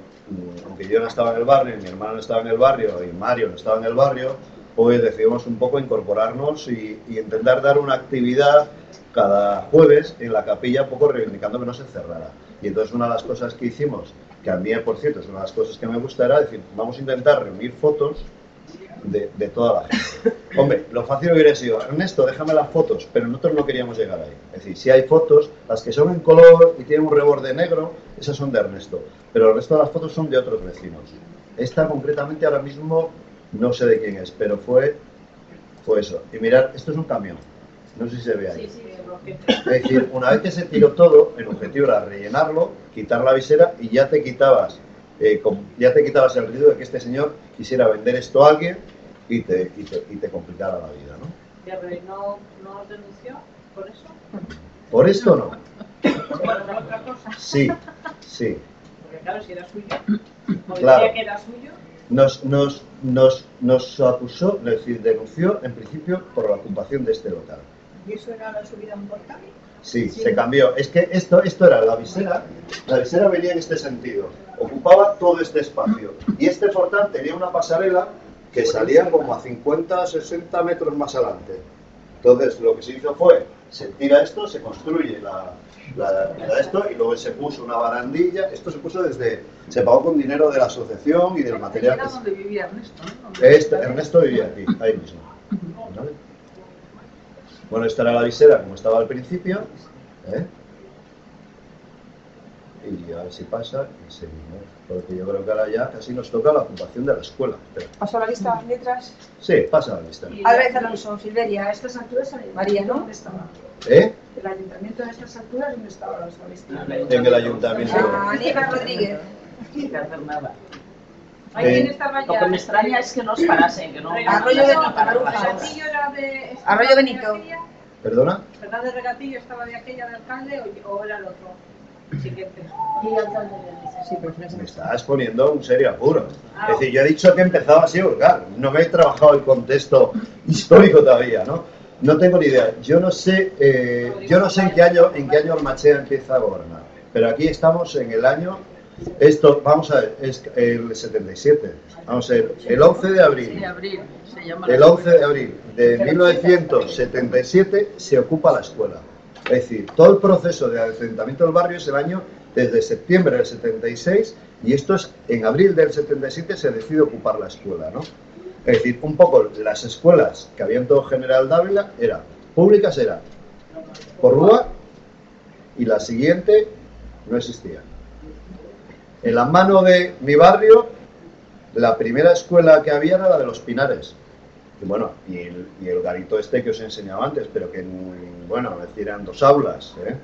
aunque yo no estaba en el barrio, mi hermano no estaba en el barrio y Mario no estaba en el barrio, pues decidimos un poco incorporarnos y intentar dar una actividad cada jueves en la capilla, un poco reivindicando que no se cerrara. Y entonces una de las cosas que hicimos, que a mí, por cierto, es una de las cosas que me gusta, era decir, vamos a intentar reunir fotos de toda la gente. Hombre, lo fácil hubiera sido, Ernesto, déjame las fotos, pero nosotros no queríamos llegar ahí. Es decir, si hay fotos, las que son en color y tienen un reborde negro, esas son de Ernesto, pero el resto de las fotos son de otros vecinos. Esta concretamente ahora mismo no sé de quién es, pero fue eso. Y mirad, esto es un camión, no sé si se ve ahí. Es decir, una vez que se tiró todo, el objetivo era rellenarlo, quitar la visera y ya te quitabas el riesgo de que este señor quisiera vender esto a alguien y te complicara la vida, ¿no? Ya, pero ¿no denunció por eso? Por esto no. ¿Por otra cosa? Sí. Porque claro, si era suyo, o claro. decía que era suyo... Nos acusó, es decir, denunció en principio por la ocupación de este local. ¿Y eso era la subida a un portal? Sí, se cambió. Es que esto era la visera venía en este sentido, ocupaba todo este espacio y este portal tenía una pasarela que salía como a 50 o 60 metros más adelante. Entonces lo que se hizo fue, se tira esto, se construye esto y luego se puso una barandilla. Esto se puso se pagó con dinero de la asociación y del material. Era donde vivía Ernesto, ¿no? Ernesto vivía aquí, ahí mismo. ¿Vale? Bueno, esta era la visera como estaba al principio, ¿eh? Y a ver si pasa y seguimos, porque yo creo que ahora ya casi nos toca la ocupación de la escuela. ¿Pasó a la lista las letras? Sí, pasa a la lista. Álvarez Alonso, Silveria, a estas alturas María, ¿no? ¿Dónde estaba? ¿Eh? El ayuntamiento a estas alturas, ¿dónde estaba la lista? En el ayuntamiento. Aníbal Rodríguez. Sin hacer nada. ¿Quién estaba Lo ya? que me extraña es que no os parasen, que no... Arroyo Benito, ¿Regatillo era de... Arroyo Benito. ¿Perdona? ¿Fernández Regatillo estaba de aquella de alcalde o era el otro? Siguiente. Y alcalde de Sí, pero Me estás poniendo un serio apuro. Es decir, yo he dicho que empezaba así a hurgar. No me he trabajado el contexto histórico todavía, ¿no? No tengo ni idea. Yo no sé en qué año Ormachea empieza a gobernar. Pero aquí estamos en el año, esto, vamos a ver, es el 77. Vamos a ver, el 11 de abril. Sí, abril. Se llama El 11 de abril de 1977 se ocupa la escuela. Es decir, todo el proceso de asentamiento del barrio es el año desde septiembre del 76 y esto es en abril del 77 se decide ocupar la escuela, ¿no? Es decir, un poco las escuelas que había en todo General Dávila eran públicas, eran Porrúa y la siguiente no existía. En la mano de mi barrio, la primera escuela que había era la de los Pinares. Y bueno, y el garito este que os he enseñado antes, pero que, bueno, es decir, eran 2 aulas, ¿eh?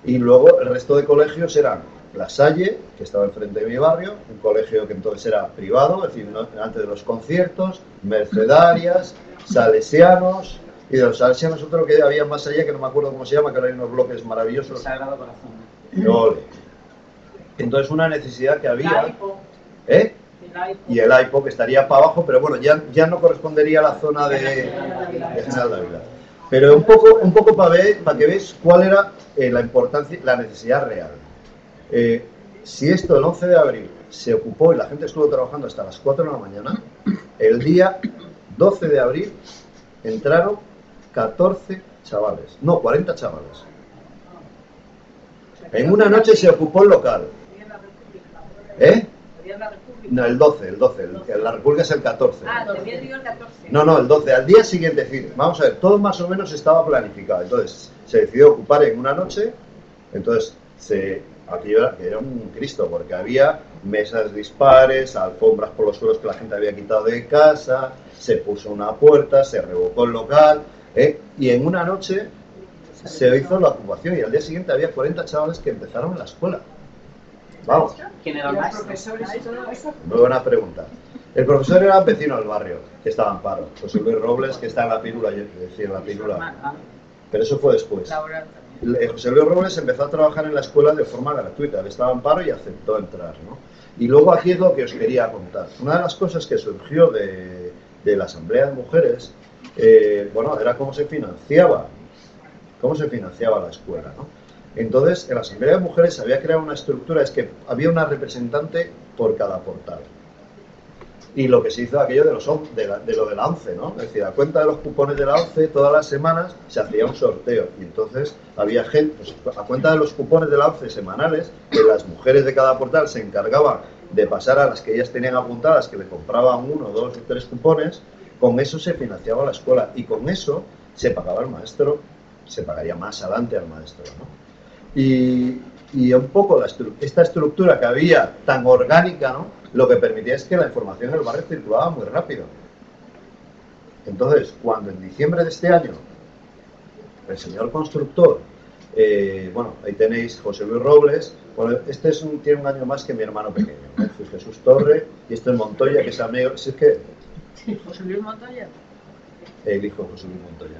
Y luego el resto de colegios eran La Salle, que estaba enfrente de mi barrio, un colegio que entonces era privado, es decir, antes de los conciertos, Mercedarias, Salesianos, y de los Salesianos otro que había más allá, que no me acuerdo cómo se llama, que ahora hay unos bloques maravillosos. Sagrado Corazón. Ole. Entonces una necesidad que había, ¿eh? Y el AIPO que estaría para abajo, pero bueno, ya no correspondería a la zona de General Dávila. Pero un poco para que veáis cuál era la importancia, la necesidad real. Si esto el 11 de abril se ocupó y la gente estuvo trabajando hasta las 4 de la mañana, el día 12 de abril entraron 14 chavales, no, 40 chavales. En una noche se ocupó el local. ¿Eh? No, el 12, la República es el 14. Ah, todavía digo el 14. No, el 12, al día siguiente, es decir, vamos a ver, todo más o menos estaba planificado. Entonces, se decidió ocupar en una noche, entonces, aquello era un Cristo, porque había mesas dispares, alfombras por los suelos que la gente había quitado de casa, se puso una puerta, se revocó el local, y en una noche se hizo la ocupación, y al día siguiente había 40 chavales que empezaron en la escuela. Vamos. ¿Quién era el ¿Y los maestro? profesores y todo eso? Muy buena pregunta. El profesor era vecino del barrio, que estaba en paro. José Luis Robles, que está en la Pírula, yo decía en la Pírula. Pero eso fue después. Laura. José Luis Robles empezó a trabajar en la escuela de forma gratuita. Él estaba en paro y aceptó entrar, ¿no? Y luego aquí es lo que os quería contar. Una de las cosas que surgió de la Asamblea de Mujeres, bueno, era cómo se financiaba la escuela, ¿no? Entonces, en la Asamblea de Mujeres se había creado una estructura, es que había una representante por cada portal. Y lo que se hizo aquello de lo de la ONCE, ¿no? Es decir, a cuenta de los cupones de la ONCE, todas las semanas se hacía un sorteo. Y entonces había gente, pues, a cuenta de los cupones de la ONCE semanales, que las mujeres de cada portal se encargaban de pasar a las que ellas tenían apuntadas, que le compraban 1, 2 o 3 cupones, con eso se financiaba la escuela. Y con eso se pagaba al maestro, se pagaría más adelante al maestro, ¿no? Y un poco esta estructura que había tan orgánica, ¿no? Lo que permitía es que la información en el barrio circulaba muy rápido. Entonces, cuando en diciembre de este año el señor constructor, bueno, ahí tenéis José Luis Robles, bueno, este tiene un año más que mi hermano pequeño, ¿no? Jesús Torre, y esto es Montoya, que es amigo, si es que... José Luis Montoya. El hijo de José Luis Montoya.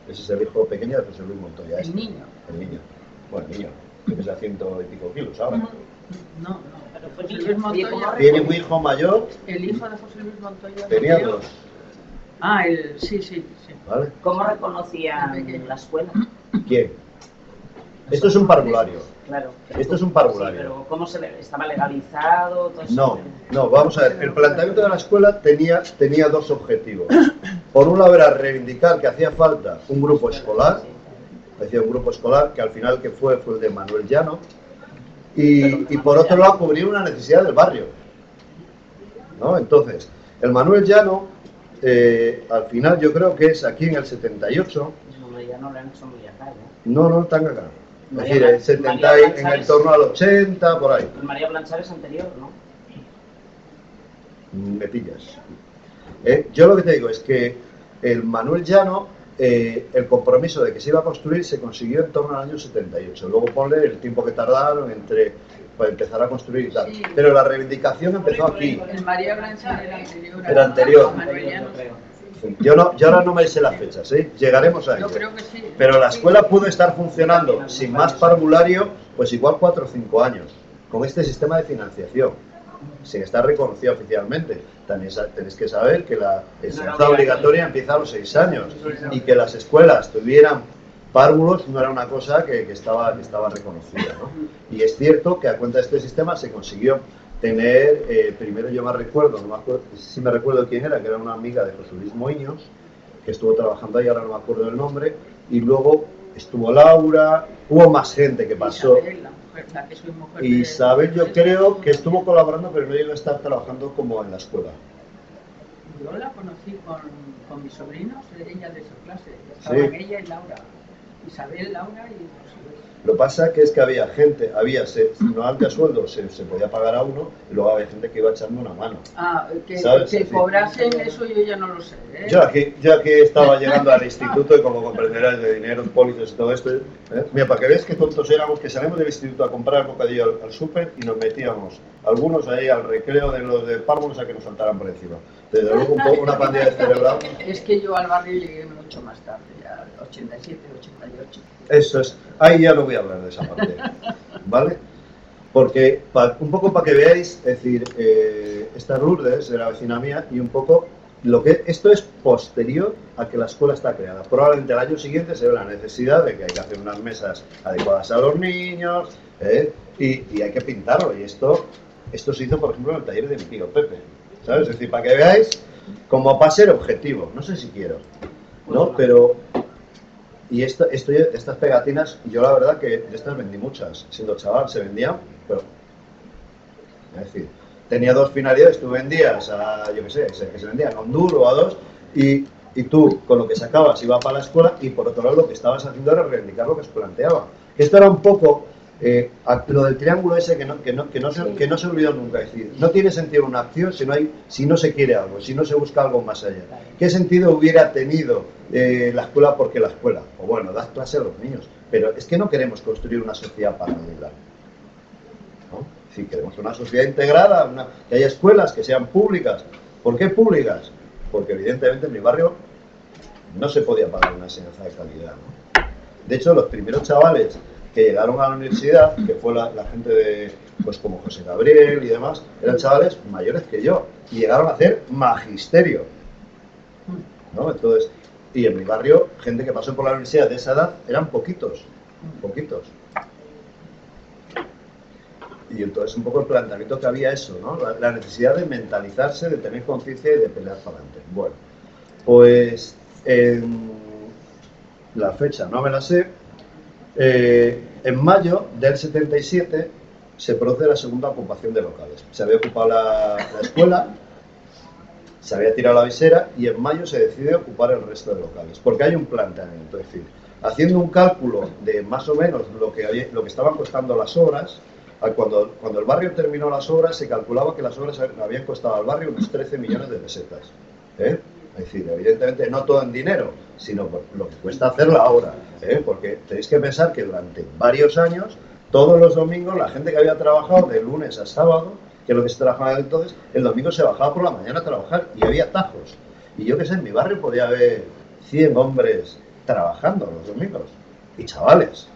Ese es el hijo pequeño de José Luis Montoya. El niño. El niño. Bueno, el niño, que pesa 100 y pico kilos ahora. No, pero José Luis Montoya. Tiene un hijo mayor. El hijo de José Luis Montoya. Tenía 2. Ah, sí. ¿Vale? ¿Cómo reconocían la escuela? ¿Quién? Esto es un parvulario. Claro. Esto es un parvulario. Sí, pero ¿cómo estaba legalizado? Todo eso? No, vamos a ver. El planteamiento de la escuela tenía 2 objetivos. Por un lado era reivindicar que hacía falta un grupo escolar, decía un grupo escolar que al final que fue el de Manuel Llano, y por otro lado cubrir una necesidad del barrio, ¿no? Entonces, el Manuel Llano, al final yo creo que es aquí en el 78. Manuel Llano lo han hecho muy acá, ¿no? No, están acá. Es decir, el 70 en el torno al 80, por ahí. El María Blanchar es anterior, ¿no? Me pillas. Yo lo que te digo es que el Manuel Llano, el compromiso de que se iba a construir se consiguió en torno al año 78. Luego ponle el tiempo que tardaron para empezar a construir y tal. Sí. Pero la reivindicación empezó aquí. El María Blanchard era anterior. Era anterior. Manuel Llano. Yo ahora no me sé las fechas, llegaremos a ello. Yo creo que sí. Pero la escuela pudo estar funcionando sin más parvulario, pues igual 4 o 5 años, con este sistema de financiación, sin estar reconocida oficialmente. Tenéis que saber que la enseñanza obligatoria empieza a los 6 años y que las escuelas tuvieran párvulos no era una cosa que estaba reconocida, ¿no? Y es cierto que a cuenta de este sistema se consiguió tener, primero yo me recuerdo, no me acuerdo, sí me recuerdo quién era, que era una amiga de José Luis Moiños, que estuvo trabajando ahí, ahora no me acuerdo del nombre, y luego estuvo Laura, hubo más gente que pasó. Isabel, la que soy mujer Isabel yo creo que estuvo colaborando, pero no llegó a estar trabajando como en la escuela. Yo la conocí con mis sobrinos, ella de su clase, estaban Sí. ella y Laura. Isabel, Laura y José Luis. Lo que pasa que es que había gente, no antes a sueldo se podía pagar a uno, y luego había gente que iba echando una mano. Ah, que ¿Sabes? cobrasen eso yo ya no lo sé. ¿Eh? Yo aquí estaba llegando al instituto y como comprenderás de dinero, pólizos y todo esto, mira, para que veas qué tontos éramos, que salimos del instituto a comprar bocadillo al súper y nos metíamos algunos ahí al recreo de los de párvulos a que nos saltaran por encima. Desde luego un poco una pandilla de celebrados. Es que yo al barrio llegué mucho más tarde, ya 87, 88. Eso es, ahí ya no voy a hablar de esa parte, ¿vale? Porque un poco para que veáis, es decir, esta Lourdes era vecina mía y un poco esto es posterior a que la escuela está creada. Probablemente el año siguiente se ve la necesidad de que hay que hacer unas mesas adecuadas a los niños y hay que pintarlo. Y esto se hizo, por ejemplo, en el taller de mi tío Pepe, ¿sabes? Es decir, para que veáis, como para ser objetivo, no sé si quiero, ¿no? Pero... Y estas pegatinas, yo la verdad que de estas vendí muchas. Siendo chaval, se vendían, pero... Es decir, tenía dos finalidades. Tú vendías a, yo qué sé, que se vendían a un duro o a dos, y tú, con lo que sacabas, ibas para la escuela, y por otro lado lo que estabas haciendo era reivindicar lo que se planteaba. Esto era un poco... lo del triángulo ese que no se olvidó nunca, es decir, no tiene sentido una acción si no se quiere algo, si no se busca algo más allá. ¿Qué sentido hubiera tenido la escuela porque la escuela? O bueno, das clase a los niños, pero es que no queremos construir una sociedad paralela, ¿no? Si queremos una sociedad integrada, que haya escuelas que sean públicas. ¿Por qué públicas? Porque evidentemente en mi barrio no se podía pagar una enseñanza de calidad, ¿no? De hecho, los primeros chavales que llegaron a la universidad, que fue la gente de, pues como José Gabriel y demás, eran chavales mayores que yo, y llegaron a hacer magisterio, ¿no? Entonces, y en mi barrio, gente que pasó por la universidad de esa edad, eran poquitos. Y entonces un poco el planteamiento que había eso, ¿no? La necesidad de mentalizarse, de tener conciencia y de pelear para adelante. Bueno, pues la fecha no me la sé. En mayo del 77 se produce la segunda ocupación de locales. Se había ocupado la escuela, se había tirado la visera y en mayo se decide ocupar el resto de locales. Porque hay un planteamiento, es decir, haciendo un cálculo de más o menos lo que estaban costando las obras, cuando el barrio terminó las obras se calculaba que las obras habían costado al barrio unos 13 millones de pesetas. Es decir, evidentemente no todo en dinero, sino por lo que cuesta hacer la obra, porque tenéis que pensar que durante varios años, todos los domingos, la gente que había trabajado de lunes a sábado, que es lo que se trabajaba entonces, el domingo se bajaba por la mañana a trabajar y había tajos. Y yo que sé, en mi barrio podía haber 100 hombres trabajando los domingos, y chavales,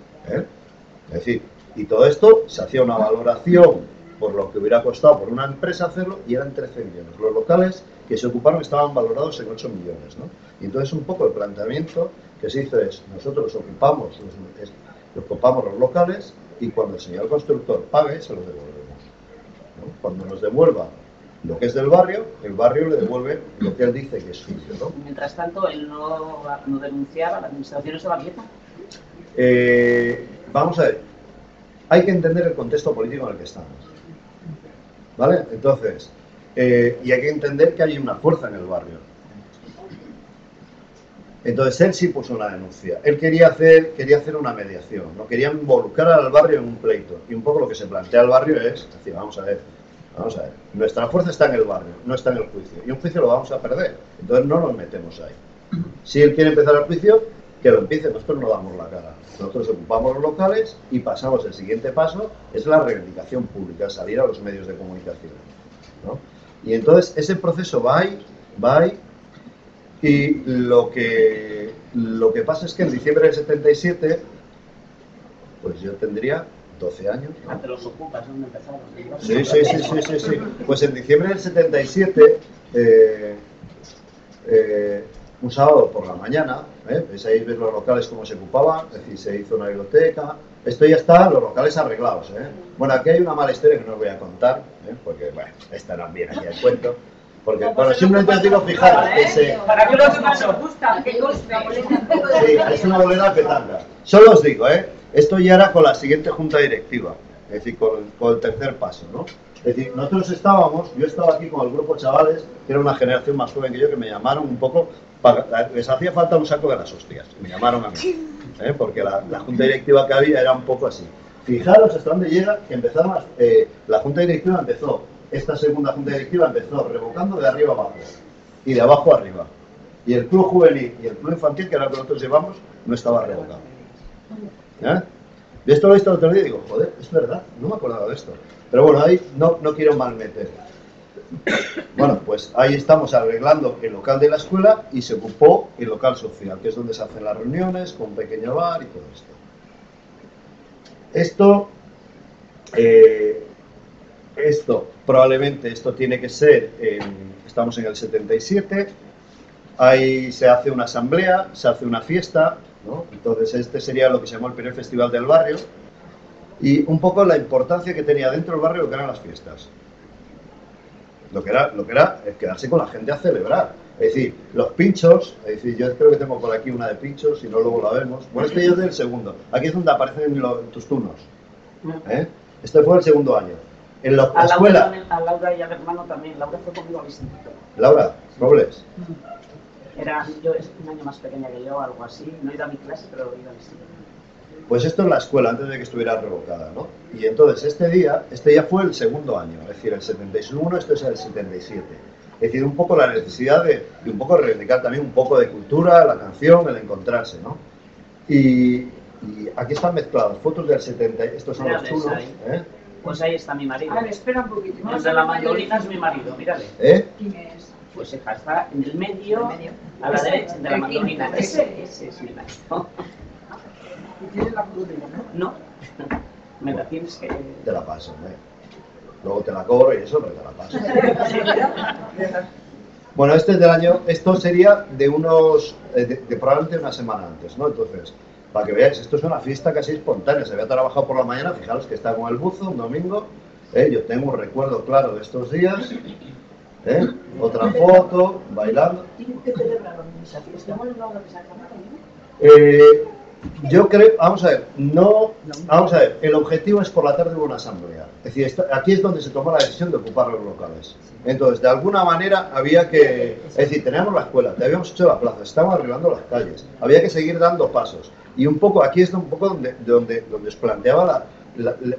Es decir, y todo esto se hacía una valoración por lo que hubiera costado por una empresa hacerlo, y eran 13 millones. Los locales que se ocuparon estaban valorados en 8 millones, ¿no? Y entonces un poco el planteamiento que se hizo es, nosotros ocupamos los locales y cuando el señor constructor pague, se los devolvemos, ¿no? Cuando nos devuelva lo que es del barrio, el barrio le devuelve lo que él dice que es suyo, ¿no? Mientras tanto, él no denunciaba, la administración estaba quieta. Vamos a ver, hay que entender el contexto político en el que estamos, ¿vale? Entonces, y hay que entender que hay una fuerza en el barrio. Entonces él sí puso una denuncia. Él quería hacer una mediación, no quería involucrar al barrio en un pleito. Y un poco lo que se plantea al barrio es decir, vamos a ver, nuestra fuerza está en el barrio, no está en el juicio. Y un juicio lo vamos a perder, entonces no nos metemos ahí. Si él quiere empezar el juicio, que lo empiece, nosotros no damos la cara. Nosotros ocupamos los locales y pasamos el siguiente paso, es la reivindicación pública, salir a los medios de comunicación, ¿no? Y entonces ese proceso va ahí, y lo que pasa es que en diciembre del 77, pues yo tendría 12 años, ¿no? Ante los ocupas, ¿dónde empezaron? Sí. Pues en diciembre del 77 un sábado por la mañana, pues ahí ves los locales cómo se ocupaban, es decir, se hizo una biblioteca, esto ya está, los locales arreglados. Bueno, aquí hay una mala historia que no os voy a contar, porque, bueno, esta no viene aquí al cuento, porque, bueno, simplemente os digo, fijaros, que se... ¿Para qué lo demás os gusta? ¿Qué gusta? Sí, es una bolera petanga. Solo os digo, esto ya era con la siguiente junta directiva, es decir, con el tercer paso, ¿no? Es decir, nosotros yo estaba aquí con el grupo chavales, que era una generación más joven que yo, que me llamaron un poco, les hacía falta un saco de las hostias, me llamaron a mí, porque la junta directiva que había era un poco así. Fijaros hasta dónde llega, que empezaron la junta directiva empezó, esta segunda junta directiva empezó revocando de arriba abajo, y de abajo arriba. Y el club juvenil y el club infantil, que era lo que nosotros llevamos, no estaba revocado. Y esto lo he visto el otro día y digo, joder, es verdad, no me acordaba de esto. Pero bueno, ahí no quiero malmeter. Bueno, pues ahí estamos arreglando el local de la escuela y se ocupó el local social, que es donde se hacen las reuniones, con un pequeño bar y todo esto. Probablemente esto tiene que ser, estamos en el 77, ahí se hace una asamblea, se hace una fiesta, ¿no? Entonces este sería lo que se llamó el primer festival del barrio, y un poco la importancia que tenía dentro del barrio lo que eran las fiestas. Lo que era es quedarse con la gente a celebrar. Es decir, los pinchos, es decir, yo creo que tengo por aquí una de pinchos, si no luego la vemos. Bueno, este ya es del segundo. Aquí es donde aparecen tus turnos. Este fue el segundo año. En la escuela... A Laura y al hermano también. Laura fue conmigo al instituto. Laura, Robles. Yo es un año más pequeña que yo, algo así. No he ido a mi clase, pero he ido al instituto. Pues esto es la escuela, antes de que estuviera revocada, ¿no? Y entonces este ya fue el segundo año, es decir, el 71, esto es el 77. Es decir, un poco la necesidad de un poco reivindicar también un poco de cultura, la canción, el encontrarse, ¿no? Y aquí están mezcladas fotos del 70, estos son los chulos, Pues ahí está mi marido. A ver, espera un poquito. El de la mandolina es mi marido, mírale. ¿Quién es? Pues está en el medio, a la derecha de la mandolina. Ese es mi marido. ¿Y tienes la cruz, no? No, me la tienes que... Te la paso, luego te la cobro y eso, pero te la paso. Bueno, este es del año, esto sería de probablemente una semana antes, ¿no? Entonces, para que veáis, esto es una fiesta casi espontánea, se había trabajado por la mañana, fijaros que está con el buzo, un domingo, yo tengo un recuerdo claro de estos días, otra foto, bailando. ¿Qué celebraron en esa fiesta? ¿Cómo lo vamos a llamar? Yo creo, vamos a ver, el objetivo es por la tarde hubo una asamblea. Es decir, aquí es donde se tomó la decisión de ocupar los locales. Entonces, de alguna manera había que, es decir, teníamos la escuela, te habíamos hecho la plaza, estábamos arreglando las calles, había que seguir dando pasos. Y un poco, aquí es un poco donde os planteaba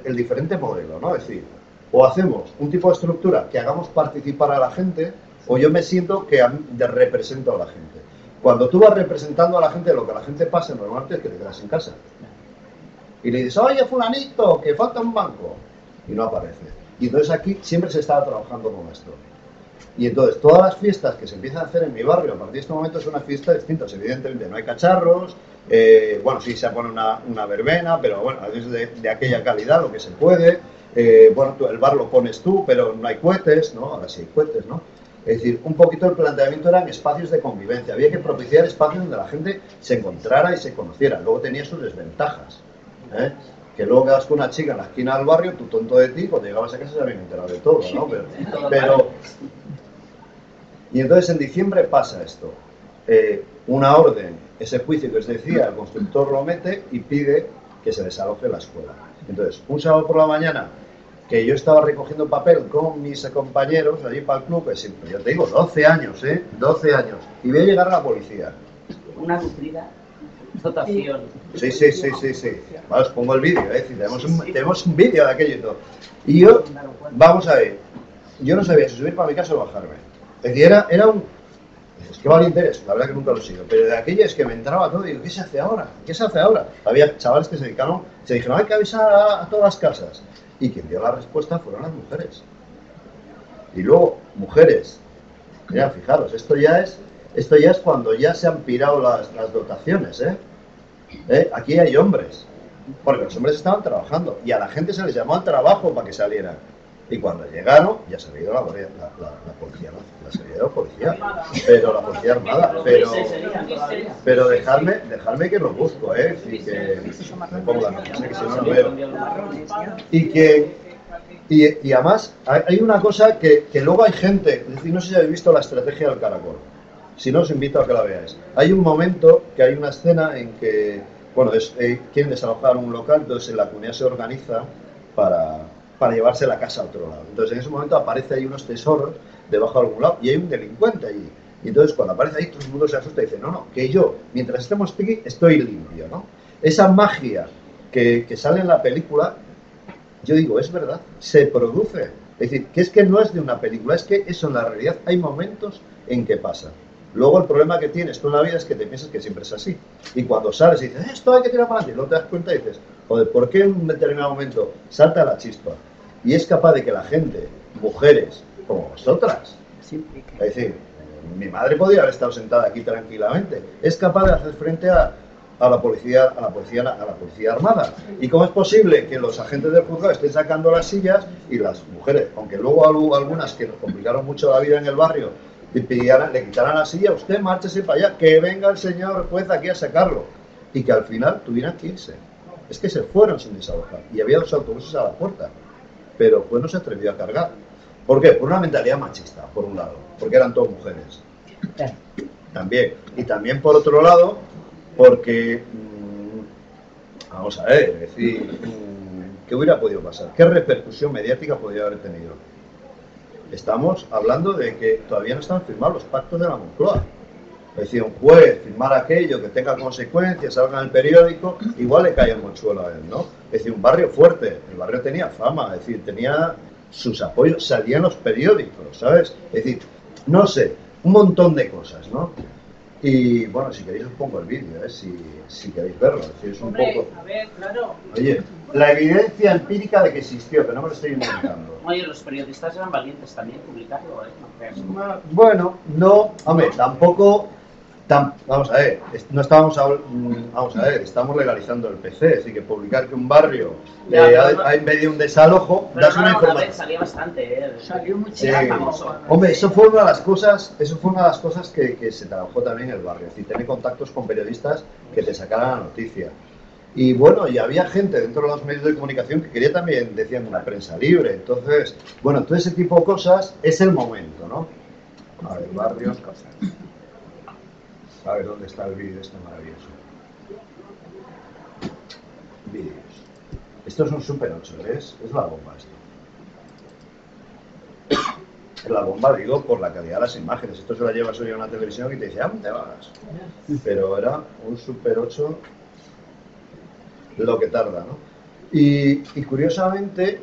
el diferente modelo, ¿no? Es decir, o hacemos un tipo de estructura que hagamos participar a la gente, o yo me siento que represento a la gente. Cuando tú vas representando a la gente, lo que la gente pasa normalmente es que te quedas en casa. Y le dices, oye, fulanito, que falta un banco. Y no aparece. Y entonces aquí siempre se estaba trabajando con esto. Y entonces todas las fiestas que se empiezan a hacer en mi barrio, a partir de este momento son unas fiestas distintas. Evidentemente no hay cacharros, bueno, sí se pone una verbena, pero bueno, es de aquella calidad lo que se puede. Bueno, el bar lo pones tú, pero no hay cohetes, ¿no? Ahora sí hay cohetes, ¿no? Es decir, un poquito el planteamiento eran espacios de convivencia. Había que propiciar espacios donde la gente se encontrara y se conociera. Luego tenía sus desventajas. Que luego quedas con una chica en la esquina del barrio, tú tonto de ti, cuando llegabas a casa se habían enterado de todo, ¿no? Pero y entonces en diciembre pasa esto. Una orden, ese juicio que os decía, el constructor lo mete y pide que se desaloje la escuela. Entonces, un sábado por la mañana, que yo estaba recogiendo papel con mis compañeros allí para el club, pues siempre, yo te digo, 12 años, 12 años, y voy a llegar a la policía. Una nutrida dotación. Sí. Vale, os pongo el vídeo, tenemos un vídeo de aquello y todo. Y yo, vamos a ver, yo no sabía si subir para mi casa o bajarme. Es decir, era un... Es que valiente eres, la verdad que nunca lo sigo, pero de aquello es que me entraba todo y digo, ¿qué se hace ahora? ¿Qué se hace ahora? Había chavales que se dijeron, hay que avisar a todas las casas. Y quien dio la respuesta fueron las mujeres. Y luego, mujeres, mirad, fijaros, esto ya es cuando ya se han pirado las dotaciones, Aquí hay hombres, porque los hombres estaban trabajando y a la gente se les llamó al trabajo para que salieran. Y cuando llegaron, ya se había ido la policía, ¿no? Se había ido la policía, pero la policía armada, pero dejadme que lo busco, y que me pongo la noticia, que si no lo veo. Y además, hay una cosa que luego hay gente, es decir, no sé si habéis visto La estrategia del caracol, si no os invito a que la veáis. Hay un momento que hay una escena en que, bueno, quieren desalojar un local, entonces la comunidad se organiza para llevarse la casa a otro lado. Entonces en ese momento aparece ahí unos tesoros debajo de algún lado y hay un delincuente allí. Y entonces cuando aparece ahí todo el mundo se asusta y dice, no, que yo, mientras estemos aquí, estoy limpio, ¿no? Esa magia que sale en la película, yo digo, es verdad, se produce. Es decir, que es que no es de una película, es que eso en la realidad hay momentos en que pasa. Luego el problema que tienes tú en la vida es que te piensas que siempre es así. Y cuando sales y dices, esto hay que tirar para adelante, y luego te das cuenta y dices, joder, ¿por qué en un determinado momento salta la chispa? Y es capaz de que la gente, mujeres como vosotras, es decir, mi madre podría haber estado sentada aquí tranquilamente, es capaz de hacer frente a la policía armada. ¿Y cómo es posible que los agentes del juzgado estén sacando las sillas y las mujeres, aunque luego hubo algunas que nos complicaron mucho la vida en el barrio, le quitaran la silla, usted márchese para allá, que venga el señor juez aquí a sacarlo, y que al final tuvieran que irse? Es que se fueron sin desalojar y había 2 autobuses a la puerta, pero pues no se atrevió a cargar. ¿Por qué? Por una mentalidad machista, por un lado, porque eran todas mujeres. También. Y también por otro lado, porque, vamos a ver, es decir, ¿qué hubiera podido pasar? ¿Qué repercusión mediática podría haber tenido? Estamos hablando de que todavía no están firmados los pactos de la Moncloa. Es decir, un juez firmar aquello que tenga consecuencias, salga en el periódico, igual le cae el mochuelo a él, ¿no? Es decir, un barrio fuerte, el barrio tenía fama, es decir, tenía sus apoyos, salía en los periódicos, ¿sabes? Es decir, no sé, un montón de cosas, ¿no? Y bueno, si queréis os pongo el vídeo, si queréis verlo. Es decir, es un poco... A ver, claro. Oye, la evidencia empírica de que existió, que no me lo estoy inventando. Oye, los periodistas eran valientes también publicarlo, ¿eh? No creas. Bueno, no, hombre, tampoco... Vamos a ver, no estábamos vamos a ver, estamos legalizando el PC, así que publicar que un barrio ha impedido un desalojo, das una información. Salía bastante, Salió Sí. muchísimo. Hombre, eso fue una de las cosas, que se trabajó también en el barrio, es decir, tener contactos con periodistas que te sacaran la noticia. Y bueno, y había gente dentro de los medios de comunicación que quería también, decían, una prensa libre. Entonces, bueno, todo ese tipo de cosas es el momento, ¿no? A ver, barrios. A ver dónde está el vídeo este maravilloso. Vídeos. Esto es un Super 8, ¿ves? Es la bomba esto. Es la bomba, digo, por la calidad de las imágenes. Esto se la llevas hoy a una televisión y te dice, ¿dónde vas? Pero era un Super 8 lo que tarda, ¿no? Y curiosamente,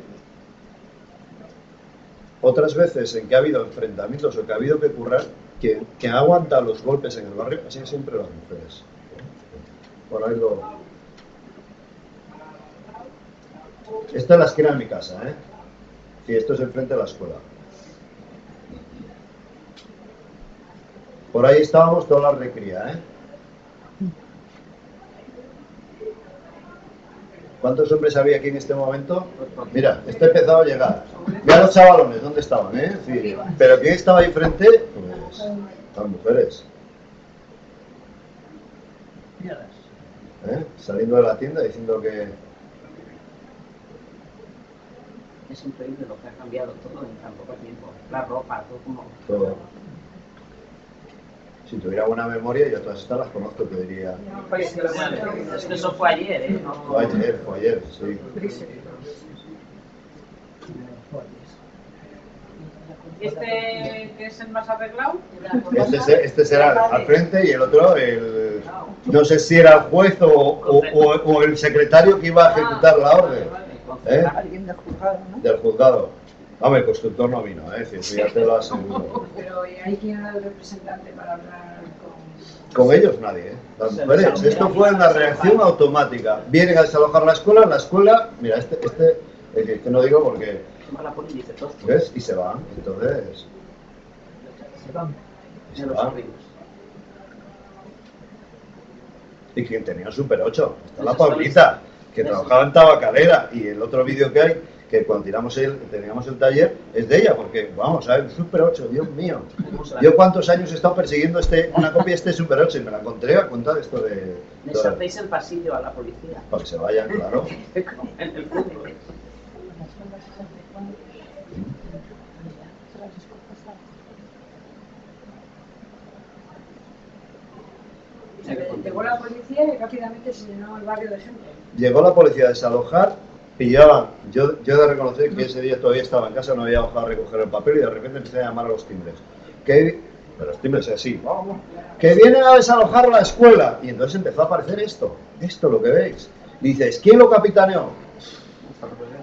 otras veces en que ha habido enfrentamientos o que ha habido que currar, que ha aguantado los golpes en el barrio, así siempre las mujeres. Por ahí lo... Esta es la esquina de mi casa, ¿eh? Sí, esto es enfrente de la escuela. Por ahí estábamos toda la recría, ¿eh? ¿Cuántos hombres había aquí en este momento? Mira, este empezado a llegar. Mira los chavalones, ¿dónde estaban, Sí. Pero ¿quién estaba ahí frente? Pues las mujeres. Saliendo de la tienda diciendo que... Es increíble lo que ha cambiado todo en tan poco tiempo. La ropa, todo como... Todo. Si tuviera buena memoria, yo todas estas las conozco, te diría... Es que eso fue ayer, ¿eh? No... Fue ayer, sí. ¿Este que es el más arreglado? Este será al frente y el otro, no sé si era el juez o el secretario que iba a ejecutar la orden. Alguien del juzgado, ¿no? Del juzgado. Hombre, el constructor no vino, si ya te lo aseguro. Pero ¿y hay quien era el representante para hablar Con ellos nadie, las mujeres. Esto fue una reacción automática. Vienen a desalojar la escuela, mira, este no digo porque... ¿Ves? Y se van, entonces... Se van. Y quien tenía un Super 8, está la Paulita, que trabajaba en tabacalera, y el otro vídeo que hay, que cuando teníamos el taller es de ella, porque vamos a ver, Super 8, Dios mío. Yo cuántos años he estado persiguiendo una copia de este Super 8 y me la encontré a cuenta de esto de... Les hacéis el pasillo a la policía. Para que se vayan, claro. En el fútbol. Llegó la policía y rápidamente se llenó el barrio de gente. Llegó la policía a desalojar, pillaban. Yo he de reconocer que ese día todavía estaba en casa, no había bajado a recoger el papel y de repente empecé a llamar a los timbres. De los timbres así, vamos, que vienen a desalojar la escuela. Y entonces empezó a aparecer esto lo que veis. Y dices, ¿quién lo capitaneó?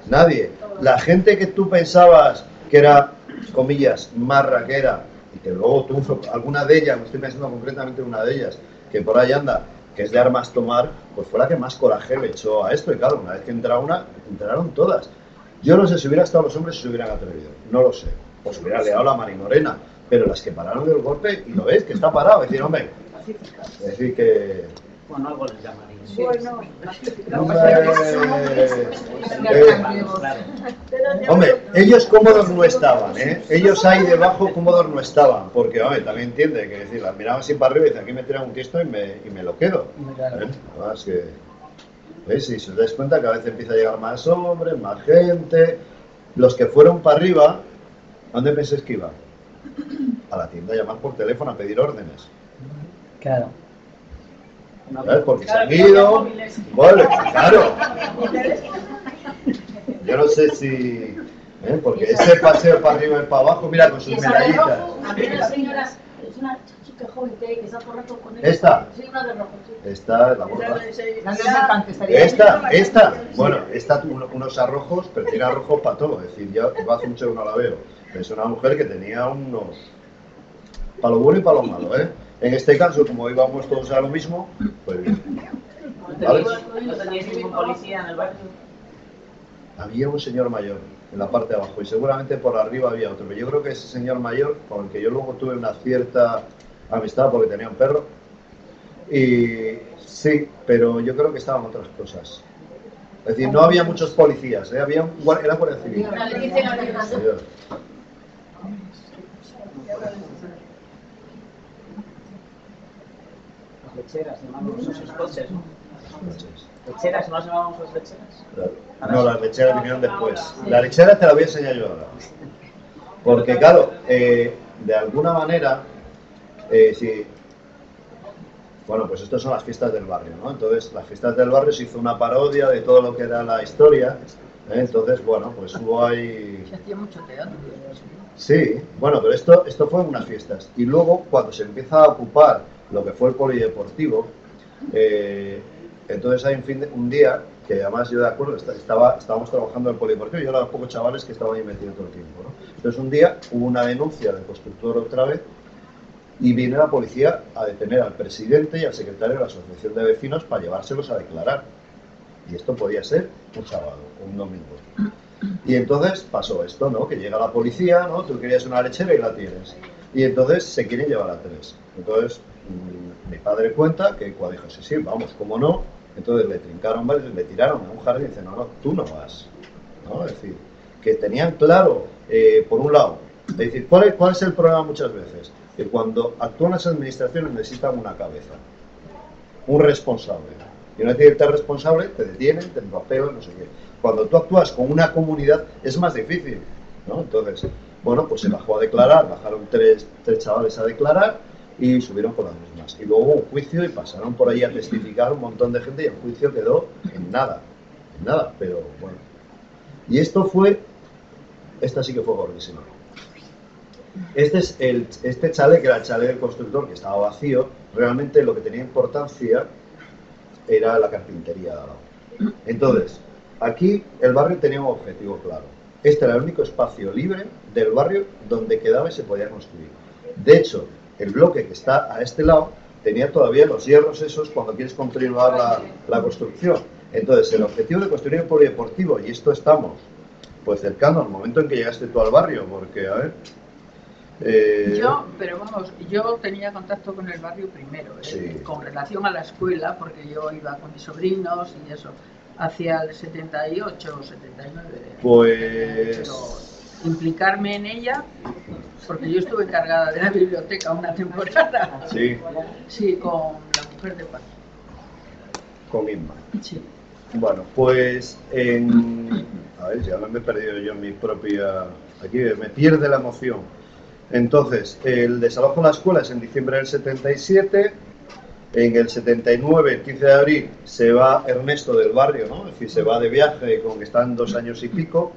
Nadie. La gente que tú pensabas que era, comillas, marra que era, y que luego tú, alguna de ellas, me estoy pensando concretamente en una de ellas, que por ahí anda, que es de armas tomar, pues fue la que más coraje le echó a esto. Y claro, una vez que entra una, entraron todas. Yo no sé si hubiera estado los hombres si se hubieran atrevido, no lo sé. O se hubiera liado la marimorena, pero las que pararon del golpe, y lo ves, que está parado, es decir, hombre, es decir que... Bueno, algo les llamaría. Bueno, hombre, ellos cómodos no estaban, ¿eh? Ellos ahí debajo cómodos no estaban, porque, hombre, también entiende que decir, las miraban así para arriba y dicen, aquí me tiran un tiesto y me lo quedo. Más que... ¿Veis? Si os dais cuenta, cada vez empieza a llegar más hombres, más gente. Los que fueron para arriba, ¿a dónde pensáis que iban? A la tienda a llamar por teléfono a pedir órdenes. Claro. ¿Sabes? Porque se han ido. Vale, claro. Yo no sé si. Porque ese paseo para arriba y para abajo, mira, con sus medallitas. A mí una señora, es una chica joven que está por rato con ella. ¿Esta? Sí, una de rojo, sí. Esta, la gorda. Bueno, esta unos arrojos, pero tiene arrojos para todo. Es decir, yo hace mucho que no la veo. Es una mujer que tenía unos. Para lo bueno y para lo malo, ¿eh? En este caso, como íbamos todos a lo mismo, pues bien. ¿Vale? ¿No teníais ningún policía en el barrio? Había un señor mayor en la parte de abajo y seguramente por arriba había otro. Pero yo creo que ese señor mayor, con el que yo luego tuve una cierta amistad porque tenía un perro, y sí, pero yo creo que estaban otras cosas. Es decir, no había muchos policías, ¿eh? Era guardia civil. Lecheras, llamamos esos coches, ¿no? ¿Lecheras? ¿No las llamamos las lecheras? Claro. No, las lecheras vinieron después. La lechera te la voy a enseñar yo ahora. Porque claro, de alguna manera, si... Bueno, pues estas son las fiestas del barrio, ¿no? Entonces, las fiestas del barrio se hizo una parodia de todo lo que era la historia. Entonces, bueno, pues hubo ahí... Se hacía mucho teatro. Sí, bueno, pero esto fue en unas fiestas. Y luego, cuando se empieza a ocupar lo que fue el polideportivo, entonces hay un día, que además yo de acuerdo, estábamos trabajando en el polideportivo y yo era los pocos chavales que estaban ahí metidos todo el tiempo, ¿no? Entonces un día hubo una denuncia del constructor otra vez y vino la policía a detener al presidente y al secretario de la asociación de vecinos para llevárselos a declarar. Y esto podía ser un sábado o un domingo. Y entonces pasó esto, ¿no? Que llega la policía, ¿no? Tú querías una lechera y la tienes. Y entonces se quieren llevar a tres. Entonces mi padre cuenta que cuando dijo, sí, vamos, ¿cómo no? Entonces le trincaron varios, le tiraron a un jardín y dicen, no, tú no vas, ¿no? Es decir, que tenían claro, por un lado, es decir, ¿cuál es el problema muchas veces? Que cuando actúan las administraciones necesitan una cabeza, un responsable. Y una vez que eres responsable, te detienen, te empapelan, no sé qué. Cuando tú actúas con una comunidad es más difícil, ¿no? Entonces, bueno, pues se bajó a declarar, bajaron tres chavales a declarar y subieron con las mismas. Y luego hubo un juicio y pasaron por ahí a testificar un montón de gente y el juicio quedó en nada, pero bueno. Y esta sí que fue gordísima. Este chalet, que era el chalet del constructor, que estaba vacío, realmente lo que tenía importancia era la carpintería de al lado. Entonces, aquí el barrio tenía un objetivo claro. Este era el único espacio libre del barrio donde quedaba y se podía construir. De hecho, el bloque que está a este lado tenía todavía los hierros esos cuando quieres continuar la construcción. Entonces, el objetivo de construir el polideportivo, y esto estamos pues cercano al momento en que llegaste tú al barrio, porque, a ver... Yo tenía contacto con el barrio primero, sí, con relación a la escuela, porque yo iba con mis sobrinos y eso. hacia el 78 o 79. Pues... Pero implicarme en ella, porque yo estuve encargada de la biblioteca una temporada. Sí. Sí, con la mujer de paz. Con Inma. Sí. Bueno, pues en... A ver, ya me he perdido yo en mi propia... Aquí me pierde la emoción. Entonces, el desalojo de la escuela es en diciembre del 77. En el 79, el 15 de abril, se va Ernesto del barrio, ¿no? Es decir, se va de viaje con que están 2 años y pico.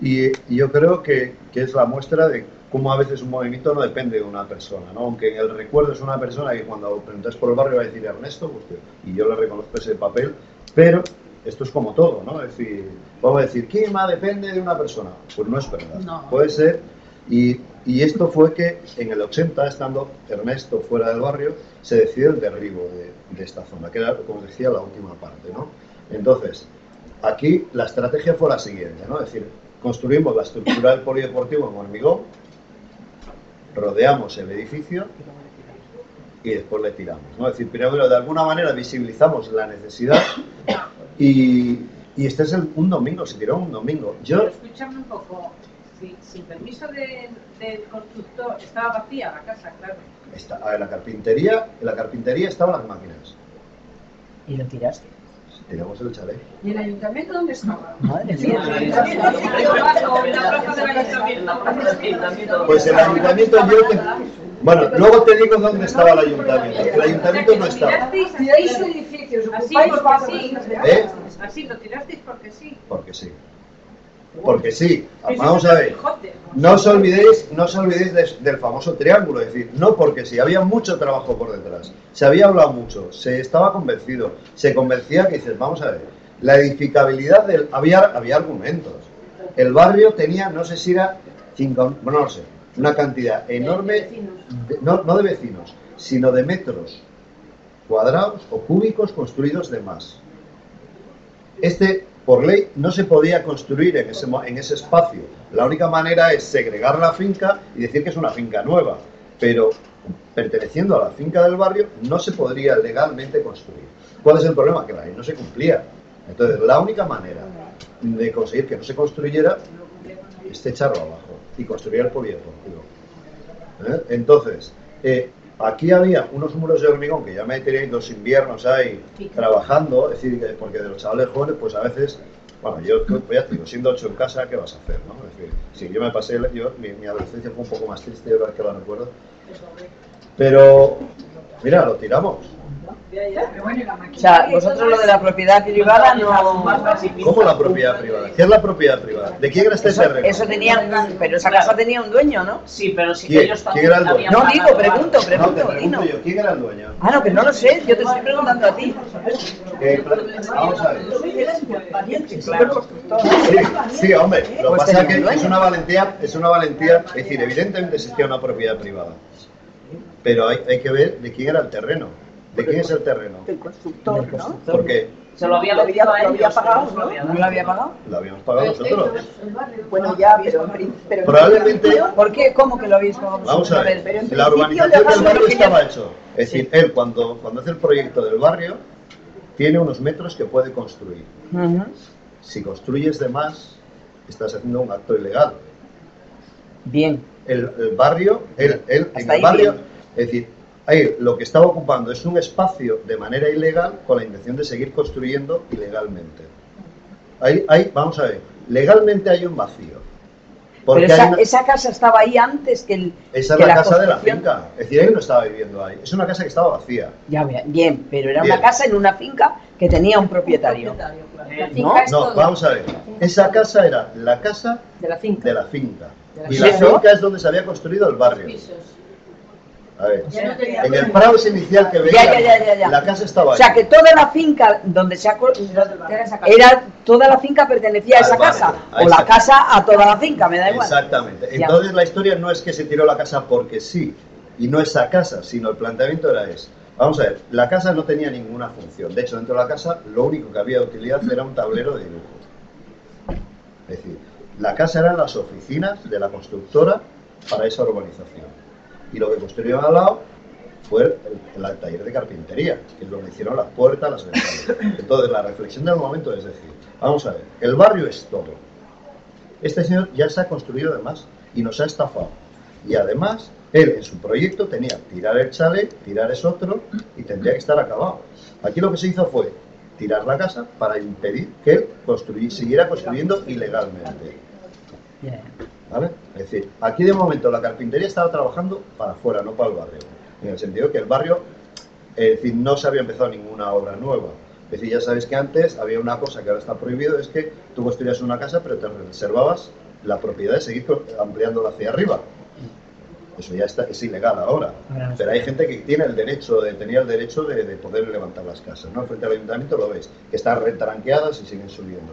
Y yo creo que es la muestra de cómo a veces un movimiento no depende de una persona, ¿no? Aunque en el recuerdo es una persona que cuando preguntas por el barrio va a decir Ernesto, pues, y yo le reconozco ese papel, pero esto es como todo, ¿no? Es decir, vamos a decir, Quima depende de una persona. Pues no es verdad. No. Puede ser, y esto fue que en el 80, estando Ernesto fuera del barrio, se decidió el derribo de esta zona, que era, como decía, la última parte, ¿no? Entonces, aquí la estrategia fue la siguiente, ¿no? Es decir, construimos la estructura del polideportivo en hormigón, rodeamos el edificio y después le tiramos, ¿no? Es decir, primero de alguna manera visibilizamos la necesidad y este es un domingo, se tiró un domingo. Pero escúchame un poco, sin permiso del constructor, estaba vacía la casa, claro. En la carpintería estaban las máquinas. ¿Y lo tiraste? Tiramos el chalet. ¿Y el ayuntamiento dónde estaba? Madre mía. Pues el ayuntamiento Bueno, luego te digo dónde estaba el ayuntamiento. El ayuntamiento no estaba. Tiráis edificios, Así ocupáis porque sí. ¿Eh? Así lo tirasteis porque sí. Porque sí. Porque sí. Vamos a ver. No os olvidéis del famoso triángulo, es decir, no porque sí, había mucho trabajo por detrás, se había hablado mucho, se estaba convencido, se convencía que dices, vamos a ver, la edificabilidad había argumentos. El barrio tenía, no sé si era 5, bueno, no sé, una cantidad enorme, no de vecinos, sino de metros cuadrados o cúbicos construidos de más. Por ley no se podía construir en ese espacio. La única manera es segregar la finca y decir que es una finca nueva, pero perteneciendo a la finca del barrio no se podría legalmente construir. ¿Cuál es el problema? Que la ley no se cumplía. Entonces, la única manera de conseguir que no se construyera es echarlo abajo y construir el polideportivo. Entonces, aquí había unos muros de hormigón que ya me he tenido 2 inviernos ahí trabajando, es decir, porque de los chavales jóvenes, pues a veces, bueno, yo ya te digo, siendo 8 en casa, ¿qué vas a hacer, no? Es decir, sí, yo me pasé, mi adolescencia fue un poco más triste, ahora que lo recuerdo, pero, mira, lo tiramos. O sea, vosotros lo de la propiedad privada no... ¿Cómo la propiedad privada? ¿Qué es la propiedad privada? ¿De quién era este terreno? Eso tenía, pero esa casa tenía un dueño, ¿no? Sí, pero si ¿Quién? ellos ¿Quién era el dueño? No, digo, pregunto, No, te pregunto Dino. yo, ¿quién era el dueño? Ah, no, que no lo sé, yo te estoy preguntando a ti. Vamos a ver. Claro. Sí, hombre, lo que Pues pasa es tenía que dueño. es una valentía, es decir, evidentemente existía una propiedad privada, pero hay que ver de quién era el terreno, de quién es el terreno, El constructor, ¿no? porque Se lo había pagado, ¿no? ¿No lo había pagado? lo habíamos pagado nosotros. Bueno, ya, pero Probablemente- ¿por qué? ¿Cómo que lo habéis pagado? Vamos a ver, Pero en la principio urbanización del legalmente barrio ya- estaba hecho, es decir, él cuando hace el proyecto del barrio tiene unos metros que puede construir. Ujú. Si construyes de más, estás haciendo un acto ilegal. Bien. El barrio, en Hasta ahí el barrio, bien. es decir, ahí lo que estaba ocupando es un espacio de manera ilegal con la intención de seguir construyendo ilegalmente. Ahí, vamos a ver, legalmente hay un vacío. Porque Pero hay una- esa casa estaba ahí antes que el... esa es que la casa de la construcción. finca, es decir, él no estaba viviendo ahí, es una casa que estaba vacía. Ya, bien, pero era Bien. una casa en una finca que tenía un propietario. ¿No? No, vamos a ver, esa casa era la casa De la finca. de la finca. De la Y finca. la finca es donde se había construido el barrio. A ver, en el prado inicial que veía, Ya. la casa estaba O ahí. sea, que toda la finca donde se ha... toda la finca pertenecía a esa Al barrio, casa. a O esa la casa a toda la finca, me da igual. Exactamente. Ya. Entonces la historia no es que se tiró la casa porque sí, y no esa casa, sino el planteamiento era ese. Vamos a ver, la casa no tenía ninguna función. De hecho, dentro de la casa lo único que había de utilidad era un tablero de dibujo. Es decir, la casa eran las oficinas de la constructora para esa urbanización. Y lo que construyeron al lado fue el taller de carpintería, que es donde hicieron las puertas, las ventanas. Entonces, la reflexión del momento es decir, vamos a ver, el barrio es todo. Este señor ya se ha construido además y nos ha estafado. Y además, él en su proyecto tenía tirar el chalet, tirar ese otro y tendría que estar acabado. Aquí lo que se hizo fue tirar la casa para impedir que él siguiera construyendo ilegalmente. ¿Vale? Es decir, aquí de momento la carpintería estaba trabajando para afuera, no para el barrio. En el sentido que el barrio, es decir, no se había empezado ninguna obra nueva. Es decir, ya sabéis que antes había una cosa que ahora está prohibido, es que tú construías una casa pero te reservabas la propiedad de seguir ampliándola hacia arriba. Eso ya es ilegal ahora. Pero hay gente que tiene el derecho, tenía el derecho de poder levantar las casas, ¿no? Frente al ayuntamiento lo veis, que están retranqueadas y siguen subiendo.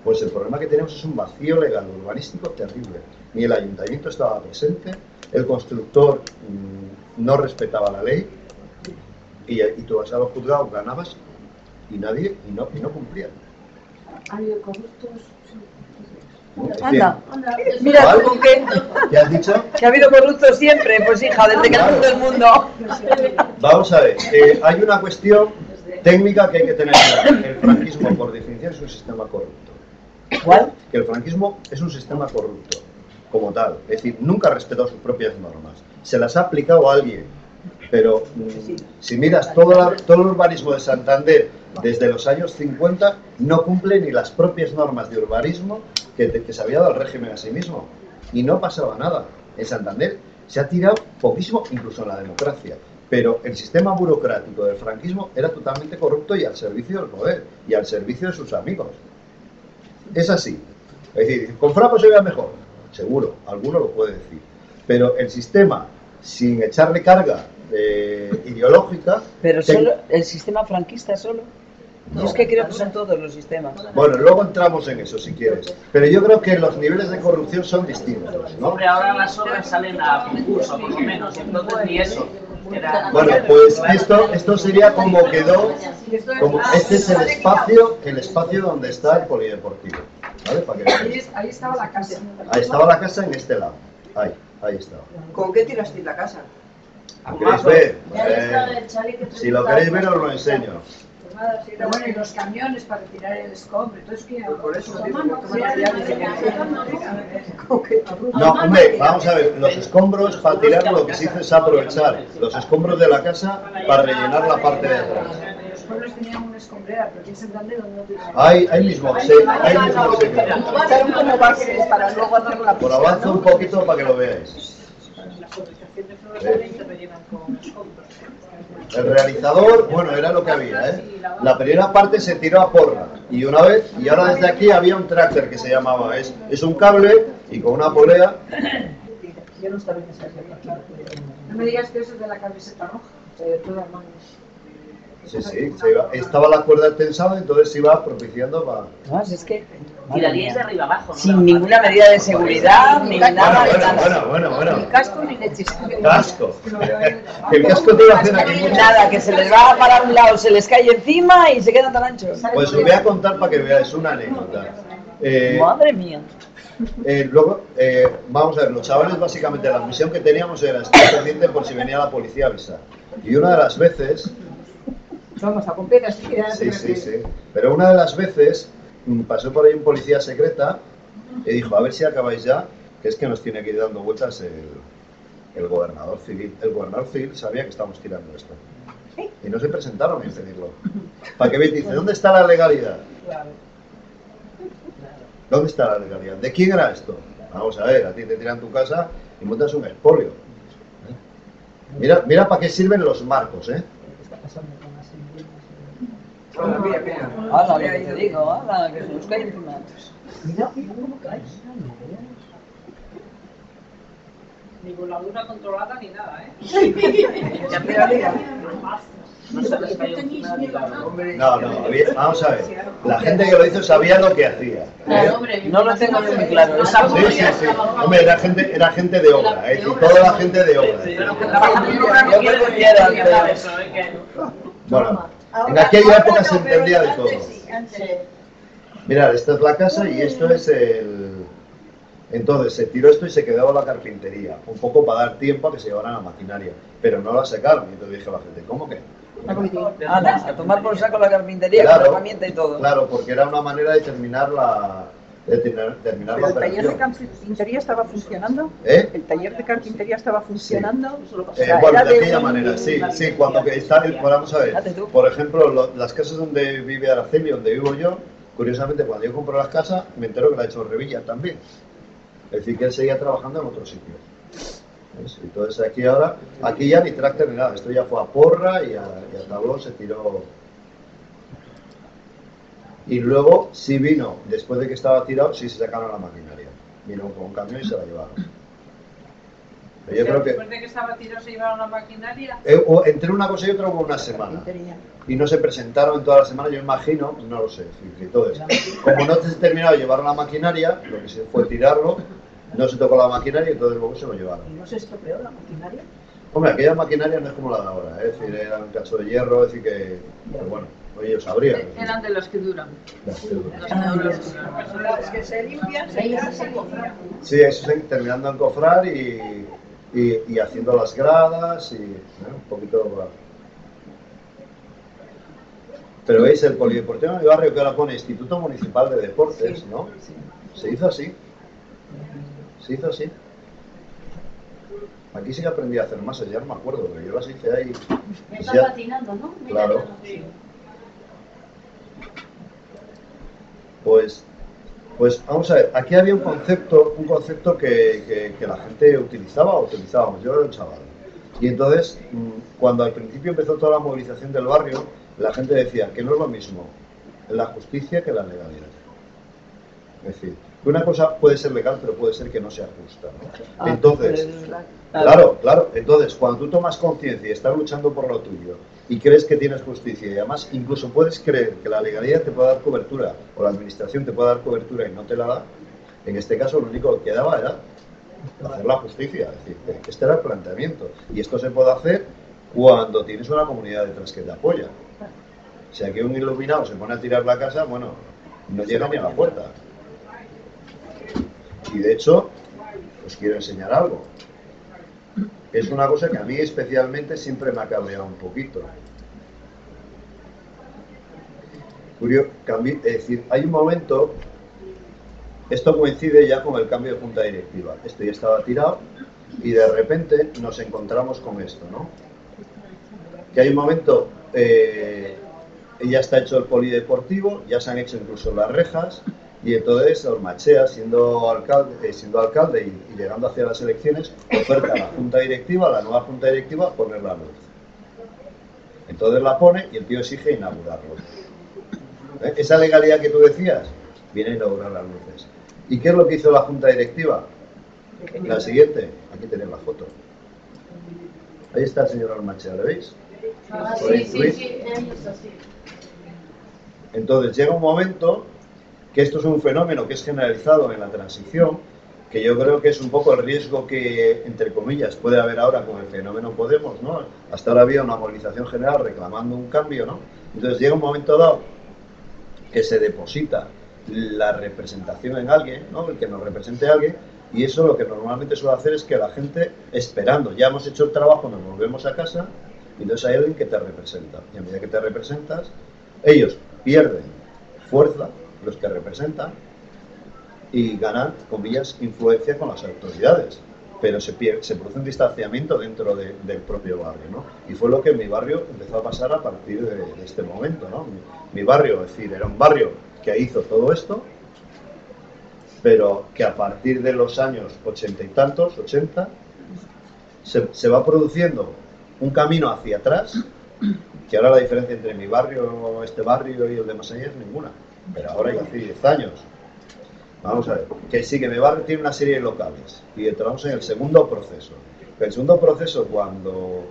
Pues el problema que tenemos es un vacío legal urbanístico terrible. Ni el ayuntamiento estaba presente, el constructor no respetaba la ley y tú vas a los juzgados, ganabas y nadie, y no cumplían. ¿Ha habido corruptos? Anda, mira tú con qué. ¿Qué has dicho? Que ha habido corruptos siempre, pues hija, desde que nació el mundo. Vamos a ver, hay una cuestión técnica que hay que tener claro. El franquismo, por definición, es un sistema corrupto. ¿Cuál? Que el franquismo es un sistema corrupto, como tal. Es decir, nunca ha respetado sus propias normas. Se las ha aplicado a alguien. Pero si miras todo el urbanismo de Santander desde los años 50, no cumple ni las propias normas de urbanismo que se había dado el régimen a sí mismo. Y no pasaba nada. En Santander se ha tirado poquísimo, incluso en la democracia. Pero el sistema burocrático del franquismo era totalmente corrupto y al servicio del poder, y al servicio de sus amigos. Es así. Es decir, ¿con Franco se veía mejor? Seguro, alguno lo puede decir. Pero el sistema, sin echarle carga ideológica... Pero solo el sistema franquista solo. No. Yo es que creo que son todos los sistemas. Bueno, luego entramos en eso si quieres. Pero yo creo que los niveles de corrupción son distintos, ¿no? Hombre, ahora las obras salen a concurso, por lo menos, entonces ni eso. Bueno, pues esto sería como quedó, como este es el espacio donde está el polideportivo, ¿vale? Para que Ahí estaba la casa. ahí estaba la casa en este lado, ahí estaba. ¿Con qué tirasteis la casa? ¿Queréis ver? Si lo queréis ver os lo enseño. Pero bueno, y los camiones para retirar el escombro, entonces ¿qué? Por eso No, hombre, vamos a ver, los escombros para tirar lo que se hizo es aprovechar los escombros de la casa para rellenar la parte de atrás. Los pueblos tenían una escombrera, pero aquí en Santander no tienen. Ahí mismo se Usaron como bases para luego hacer la Por avanzo un poquito para que lo veáis. El realizador, bueno, era lo que había, ¿eh? La primera parte se tiró a porra y ahora desde aquí había un tractor que se llamaba, es un cable y con una polea. No me digas que eso es de la camiseta roja, de todas manos. Sí, estaba la cuerda tensada, entonces se iba propiciando para... Más es que Tiraríais de arriba abajo, ¿no? sin ninguna medida de seguridad, ni nada de nada. Bueno. Ni casco ni leches. Casco. El casco te iba a hacer aquí. Nada, que se les va para un lado, se les cae encima y se quedan tan anchos. Pues os voy a contar para que veáis una anécdota. Madre mía. Luego, vamos a ver, los chavales básicamente la misión que teníamos era estar pendiente por si venía la policía a avisar. Y una de las veces... Vamos a completar, sí. Sí. Pero una de las veces pasó por ahí un policía secreta y dijo, a ver si acabáis ya, que es que nos tiene que ir dando vueltas el gobernador civil. El gobernador civil sabía que estábamos tirando esto. Y no se presentaron a impedirlo. Para que veáis, dice, ¿dónde está la legalidad? ¿Dónde está la legalidad? ¿De quién era esto? Vamos a ver, a ti te tiran tu casa y montas un expolio. Mira para qué sirven los marcos, ¿eh? Hala, lo que te digo, hala, que se nos cae encima. Ni voladura controlada ni nada, ¿eh? No se les cayó encima ni la... No, vamos a ver. La gente que lo hizo sabía lo que hacía. No lo tengo muy claro. Sí. Hombre, era gente de obra, y toda la gente de obra. Bueno, en aquella época se entendía de todo. Mirad, esta es la casa y esto es Entonces se tiró esto y se quedó la carpintería, un poco para dar tiempo a que se llevaran la maquinaria, pero no la sacaron. Y entonces dije a la gente, ¿cómo que? Ala, a tomar por saco la carpintería, Claro, con la herramienta y todo. Claro, porque era una manera de terminar la ¿Pero el taller de carpintería estaba funcionando? ¿Eh? ¿El taller de carpintería estaba funcionando? Bueno, de aquella manera, sí, cuando que está, vamos a ver, por ejemplo, las casas donde vive Araceli, donde vivo yo, curiosamente cuando yo compro las casas, me entero que la ha hecho Revilla también. Es decir, que él seguía trabajando en otro sitio. ¿Ves? Entonces aquí ya ni tractor ni nada, esto ya fue a porra y a tablón se tiró. Y luego sí vino, después de que estaba tirado, sí se sacaron la maquinaria. Vino con un camión y se la llevaron. Pero yo creo que después de que estaba tirado se llevaron la maquinaria. Entre una cosa y otra hubo una semana. Y no se presentaron en toda la semana, yo imagino, no lo sé. Entonces, como no se terminado de llevar la maquinaria, lo que se fue tirarlo, no se tocó la maquinaria y entonces luego se lo llevaron. ¿Y no se estropeó la maquinaria? Hombre, aquella maquinaria no es como la de ahora, es decir, era un cacho de hierro, es decir que, pero bueno, ellos sabrían. Eran de los que duran. Las que duran. Las que se limpian, se limpian, se cocinan. Sí, eso es terminando de encofrar y haciendo las gradas y un poquito. Pero veis, el polideportivo de mi barrio que ahora pone Instituto Municipal de Deportes, ¿no? Se hizo así. Se hizo así. Aquí sí que aprendí a hacer masas, ya no me acuerdo, pero yo las hice ahí. Estás patinando, ¿no? Claro. Pues vamos a ver, aquí había un concepto que la gente utilizábamos, yo era un chaval. Y entonces, cuando al principio empezó toda la movilización del barrio, la gente decía que no es lo mismo la justicia que la legalidad. Es decir, que una cosa puede ser legal, pero puede ser que no sea justa, ¿no? Entonces, claro, entonces, cuando tú tomas conciencia y estás luchando por lo tuyo y crees que tienes justicia y además incluso puedes creer que la legalidad te puede dar cobertura o la administración te puede dar cobertura y no te la da, en este caso lo único que quedaba era hacer la justicia, es decir, que este era el planteamiento y esto se puede hacer cuando tienes una comunidad detrás que te apoya. Si aquí un iluminado se pone a tirar la casa, bueno, no llega ni a la puerta. Y de hecho, os quiero enseñar algo. Es una cosa que a mí especialmente siempre me ha cabreado un poquito. Es decir, hay un momento, esto coincide ya con el cambio de junta directiva. Esto ya estaba tirado y de repente nos encontramos con esto, ¿no? Que hay un momento, ya está hecho el polideportivo, ya se han hecho incluso las rejas. Y entonces Ormachea, siendo alcalde y llegando hacia las elecciones, oferta a la junta directiva, a la nueva junta directiva, poner la luz. Entonces la pone y el tío exige inaugurarlo. Esa legalidad que tú decías, viene a inaugurar las luces. ¿Y qué es lo que hizo la junta directiva? La siguiente, aquí tenéis la foto. Ahí está el señor Ormachea, ¿lo veis? Sí, así. Entonces llega un momento que esto es un fenómeno que es generalizado en la transición, que yo creo que es un poco el riesgo que, entre comillas, puede haber ahora con el fenómeno Podemos, ¿no? Hasta ahora había una movilización general reclamando un cambio, ¿no? Entonces llega un momento dado que se deposita la representación en alguien, ¿no? El que nos represente a alguien, y eso lo que normalmente suele hacer es que la gente, esperando, ya hemos hecho el trabajo, nos volvemos a casa, y entonces hay alguien que te representa. Y a medida que te representas, ellos pierden fuerza, los que representan, y ganan, comillas, influencia con las autoridades, pero se produce un distanciamiento dentro del propio barrio, ¿no? Y fue lo que en mi barrio empezó a pasar a partir de este momento, ¿no? Mi barrio, es decir, era un barrio que hizo todo esto, pero que a partir de los años 80 y tantos, 80, se va produciendo un camino hacia atrás, que ahora la diferencia entre mi barrio, este barrio y el de más allá es ninguna. Pero ahora ya hace 10 años. Vamos a ver, que sí, que mi barrio tiene una serie de locales y entramos en el segundo proceso. El segundo proceso, cuando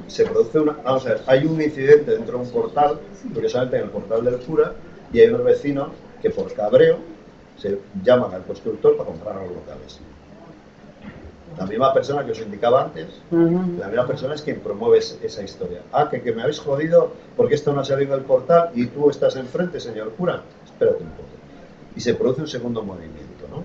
se produce vamos a ver, hay un incidente dentro de un portal, curiosamente en el portal del cura, y hay unos vecinos que por cabreo se llaman al constructor para comprar los locales. La misma persona que os indicaba antes, la misma persona es quien promueve esa historia. Ah, que me habéis jodido porque esto no ha salido en el portal y tú estás enfrente, señor cura. Espérate un poco. Y se produce un segundo movimiento, ¿no?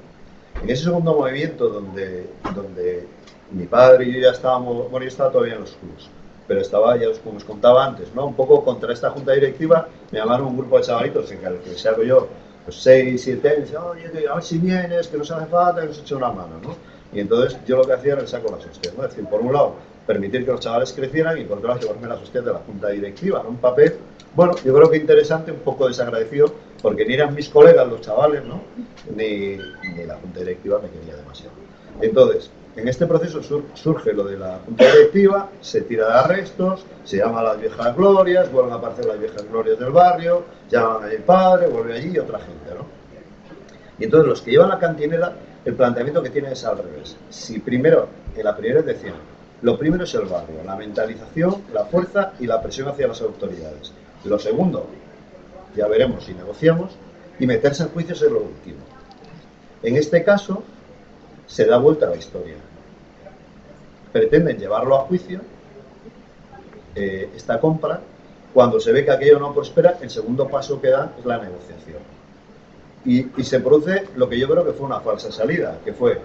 En ese segundo movimiento donde mi padre y yo ya estábamos, bueno, yo estaba todavía en los clubs, pero estaba, ya como os contaba antes, ¿no? Un poco contra esta junta directiva, me llamaron un grupo de chavalitos, en el que salgo yo, pues 6, 7 años, y oye, a ver si vienes, que nos hace falta, que nos eche una mano, ¿no? Y entonces yo lo que hacía era el saco las hostias, ¿no? Es decir, por un lado, permitir que los chavales crecieran y por otro lado, llevarme las hostias de la junta directiva, ¿no? Un papel, bueno, yo creo que interesante, un poco desagradecido, porque ni eran mis colegas los chavales, ¿no? Ni la junta directiva me quería demasiado. Entonces, en este proceso surge lo de la junta directiva, se tira de arrestos, se llama a las viejas glorias, vuelven a aparecer las viejas glorias del barrio, llaman a mi padre, vuelve allí y otra gente, ¿no? Y entonces los que llevan la cantinera, el planteamiento que tienen es al revés. Si primero, en la primera decían, lo primero es el barrio, la mentalización, la fuerza y la presión hacia las autoridades. Lo segundo, ya veremos si negociamos, y meterse en juicios es lo último. En este caso, se da vuelta a la historia. Pretenden llevarlo a juicio, esta compra, cuando se ve que aquello no prospera, el segundo paso que dan es la negociación. Y se produce lo que yo creo que fue una falsa salida, que fue,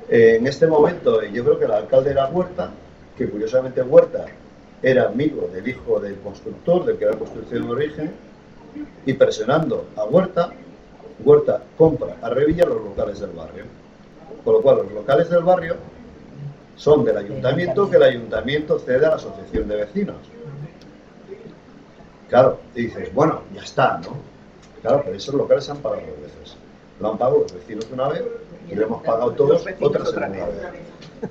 en este momento, yo creo que el alcalde era Huerta, que curiosamente Huerta era amigo del hijo del constructor, del que era construcción de origen, y presionando a Huerta, Huerta compra a Revilla los locales del barrio. Con lo cual, los locales del barrio son del ayuntamiento, que el ayuntamiento cede a la asociación de vecinos. Claro, y dices, bueno, ya está, ¿no? Claro, pero esos locales se han pagado 2 veces. Lo han pagado los vecinos una vez y lo hemos pagado todos otra segunda vez.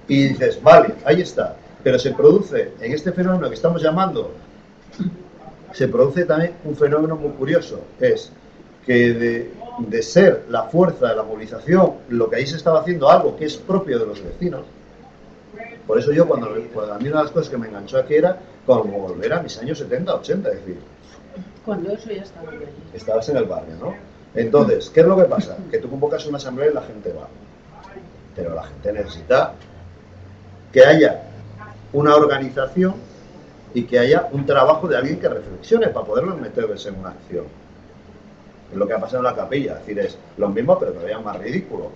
Y dices, vale, ahí está. Pero se produce, en este fenómeno que estamos llamando, se produce también un fenómeno muy curioso. Es que de ser la fuerza de la movilización, lo que ahí se estaba haciendo, algo que es propio de los vecinos. Por eso yo, cuando a mí una de las cosas que me enganchó aquí era como volver a mis años 70, 80, es decir, cuando eso ya estaba allí. Estabas en el barrio, ¿no? Entonces, ¿qué es lo que pasa? Que tú convocas una asamblea y la gente va. Pero la gente necesita que haya una organización y que haya un trabajo de alguien que reflexione para poderlos meterse en una acción. Es lo que ha pasado en la capilla, es decir, es lo mismo pero todavía más ridículo.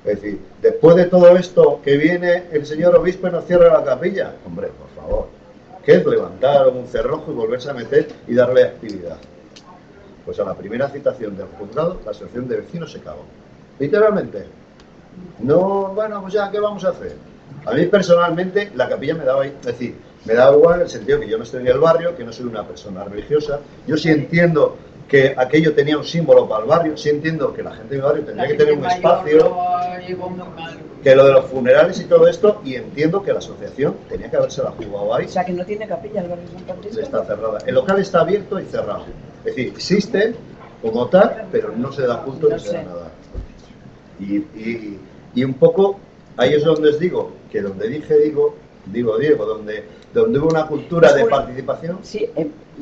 Es decir, después de todo esto que viene el señor obispo y nos cierra la capilla, hombre, por favor, ¿qué es levantar un cerrojo y volverse a meter y darle actividad? Pues a la primera citación del juzgado, la asociación de vecinos se cagó. Literalmente. No, bueno, pues ya, ¿qué vamos a hacer? A mí personalmente la capilla me daba, es decir, me daba igual en el sentido que yo no estoy en el barrio, que no soy una persona religiosa. Yo sí entiendo que aquello tenía un símbolo para el barrio, sí entiendo que la gente del barrio tendría que tener un espacio, que lo de los funerales y todo esto, y entiendo que la asociación tenía que haberse la jugado ahí. O sea, que no tiene capilla el barrio San Francisco. Está cerrada. El local está abierto y cerrado. Es decir, existe como tal, pero no se da punto ni se da nada. Y un poco, ahí es donde os digo, que donde dije Diego, donde hubo una cultura de participación. Sí,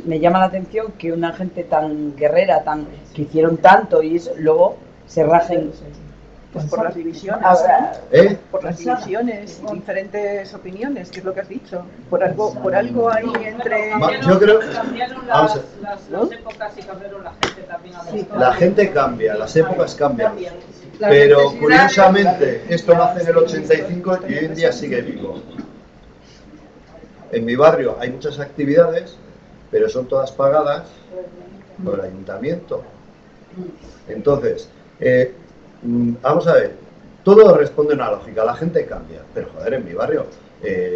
me llama la atención que una gente tan guerrera, que hicieron tanto y eso, luego se rajen. Pues por las divisiones, por las divisiones, diferentes opiniones, que es lo que has dicho. Por algo ahí entre... Yo creo que cambiaron las épocas y cambiaron la gente también. Sí, la gente cambia, las épocas cambian. Pero curiosamente, esto nace en el 85 y hoy en día sigue vivo. En mi barrio hay muchas actividades, pero son todas pagadas por el ayuntamiento. Entonces, vamos a ver, todo responde a una lógica, la gente cambia, pero joder, en mi barrio,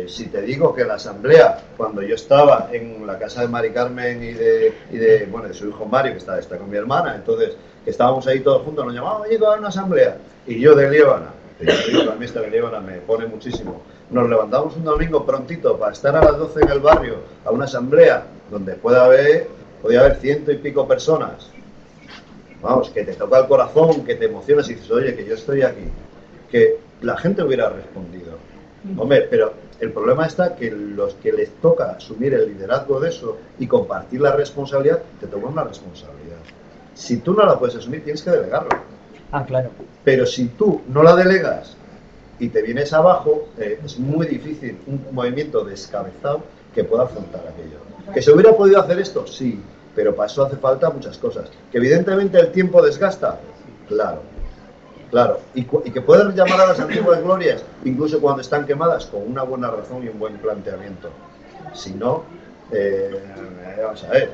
si te digo que la asamblea, cuando yo estaba en la casa de Mari Carmen y de su hijo Mario, que está con mi hermana, entonces, que estábamos ahí todos juntos, nos llamaban, oye, va a una asamblea, y yo de Liébana, a mí esta de Liébana me pone muchísimo, nos levantamos un domingo prontito para estar a las 12 en el barrio, a una asamblea, donde podía haber 100 y pico personas. Vamos, que te toca el corazón, que te emocionas y dices, oye, que yo estoy aquí, que la gente hubiera respondido. Hombre, pero el problema está que los que les toca asumir el liderazgo de eso y compartir la responsabilidad, te toca una responsabilidad. Si tú no la puedes asumir, tienes que delegarlo. Ah, claro. Pero si tú no la delegas y te vienes abajo, es muy difícil un movimiento descabezado que pueda afrontar aquello. ¿Que se hubiera podido hacer esto? Sí. Pero para eso hace falta muchas cosas. ¿Que evidentemente el tiempo desgasta? Claro. Claro, y que pueden llamar a las antiguas glorias, incluso cuando están quemadas, con una buena razón y un buen planteamiento. Si no, vamos a ver,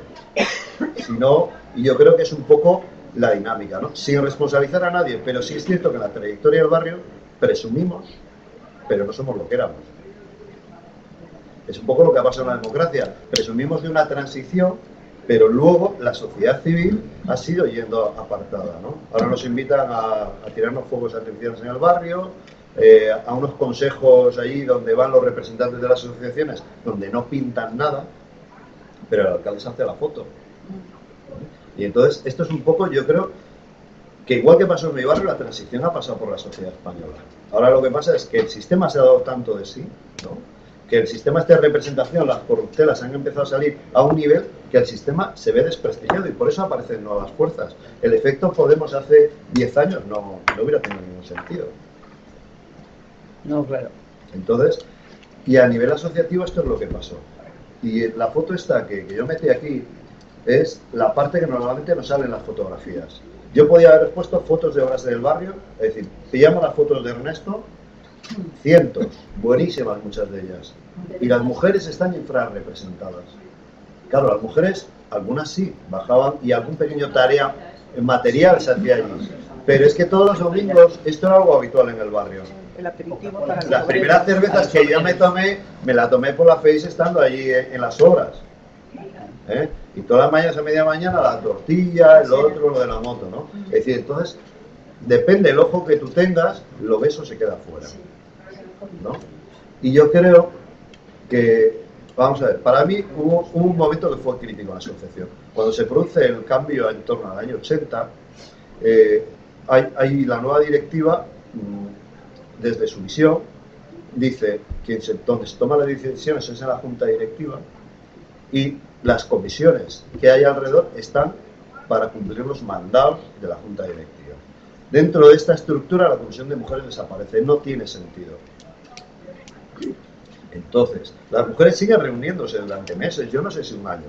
si no, y yo creo que es un poco la dinámica, ¿no? Sin responsabilizar a nadie, pero sí es cierto que en la trayectoria del barrio presumimos, pero no somos lo que éramos. Es un poco lo que ha pasado en la democracia. Presumimos de una transición, pero luego la sociedad civil ha sido yendo apartada, ¿no? Ahora nos invitan a tirarnos fuegos de atenciones en el barrio, a unos consejos allí donde van los representantes de las asociaciones, donde no pintan nada, pero el alcalde se hace la foto. Y entonces, esto es un poco, yo creo, que igual que pasó en mi barrio, la transición ha pasado por la sociedad española. Ahora lo que pasa es que el sistema se ha dado tanto de sí, ¿no? Que el sistema de representación, las corruptelas han empezado a salir a un nivel que el sistema se ve desprestigiado y por eso aparecen nuevas fuerzas. El efecto Podemos hace 10 años no hubiera tenido ningún sentido. No, claro. Entonces, y a nivel asociativo esto es lo que pasó. Y la foto esta que yo metí aquí es la parte que normalmente no sale en las fotografías. Yo podía haber puesto fotos de obras del barrio, es decir, pillamos las fotos de Ernesto, cientos, buenísimas muchas de ellas, y las mujeres están infrarrepresentadas. Claro, las mujeres, algunas sí, bajaban y algún pequeño tarea material se hacía allí, pero es que todos los domingos esto era algo habitual en el barrio. El aperitivo para las primeras cervezas que yo me la tomé por la Face estando allí en las obras, ¿eh? Y todas las mañanas a media mañana la tortilla, el otro, lo de la moto, ¿no? Es decir, entonces depende del ojo que tú tengas, lo ves o se queda fuera, ¿no? Y yo creo que, vamos a ver, para mí hubo un momento que fue crítico en la asociación. Cuando se produce el cambio en torno al año 80, hay la nueva directiva, desde su visión, dice que donde se toman las decisiones es en la junta directiva y las comisiones que hay alrededor están para cumplir los mandatos de la junta directiva. Dentro de esta estructura la comisión de mujeres desaparece, no tiene sentido. Entonces, las mujeres siguen reuniéndose durante meses, yo no sé si un año,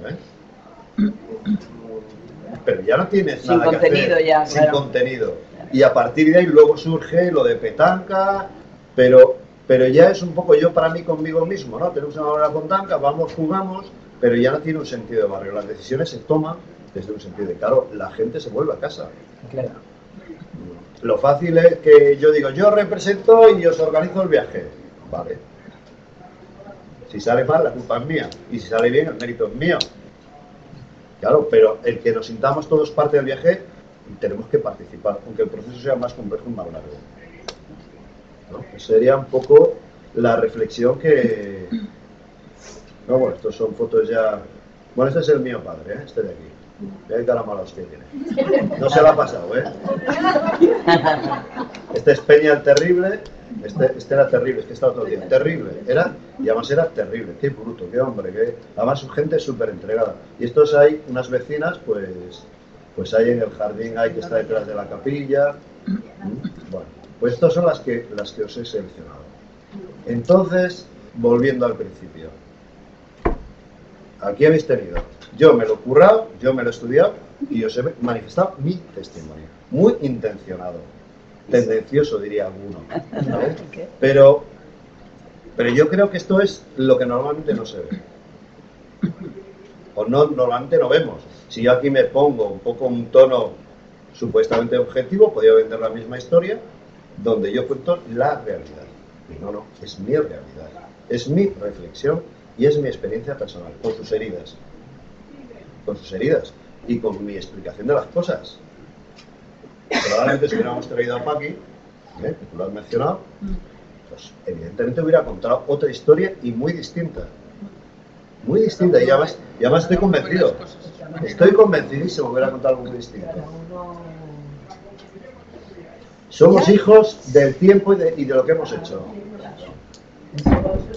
pero ya no tienes sin nada contenido, que hacer, ya, sin claro. contenido. Y a partir de ahí luego surge lo de petanca, pero ya es un poco yo para mí conmigo mismo, ¿no? Tenemos una hora con tanca, vamos, jugamos, pero ya no tiene un sentido de barrio. Las decisiones se toman desde un sentido de, claro, la gente se vuelve a casa. Claro. Lo fácil es que yo digo, yo represento y os organizo el viaje. Vale. Si sale mal, la culpa es mía. Y si sale bien, el mérito es mío. Claro, pero el que nos sintamos todos parte del viaje, tenemos que participar, aunque el proceso sea más complejo y más largo, ¿no? Pues sería un poco la reflexión que... No, bueno, estos son fotos ya... Bueno, este es el mío padre, este de aquí. Mira qué cara mala hostia tiene. No se la ha pasado, Este es Peña el Terrible. Este era terrible, es que estaba todo el día. Terrible, y además era terrible. Qué bruto, qué hombre, además su gente es súper entregada. Y estos hay unas vecinas, pues hay en el jardín, hay que está detrás de la capilla. Bueno, pues estas son las que os he seleccionado. Entonces, volviendo al principio. Aquí habéis tenido, yo me lo he currado, yo me lo he estudiado y os he manifestado mi testimonio. Muy intencionado, tendencioso diría alguno, ¿no? Pero yo creo que esto es lo que normalmente no se ve. O no, normalmente no vemos. Si yo aquí me pongo un poco un tono supuestamente objetivo, podría vender la misma historia donde yo cuento la realidad. Y no, es mi realidad, es mi reflexión y es mi experiencia personal, con sus heridas y con mi explicación de las cosas. Probablemente si hubiéramos traído a Paqui, que tú lo has mencionado, pues evidentemente hubiera contado otra historia y muy distinta, y además estoy convencido, estoy convencidísimo que hubiera contado algo muy distinto. Somos hijos del tiempo y de lo que hemos hecho.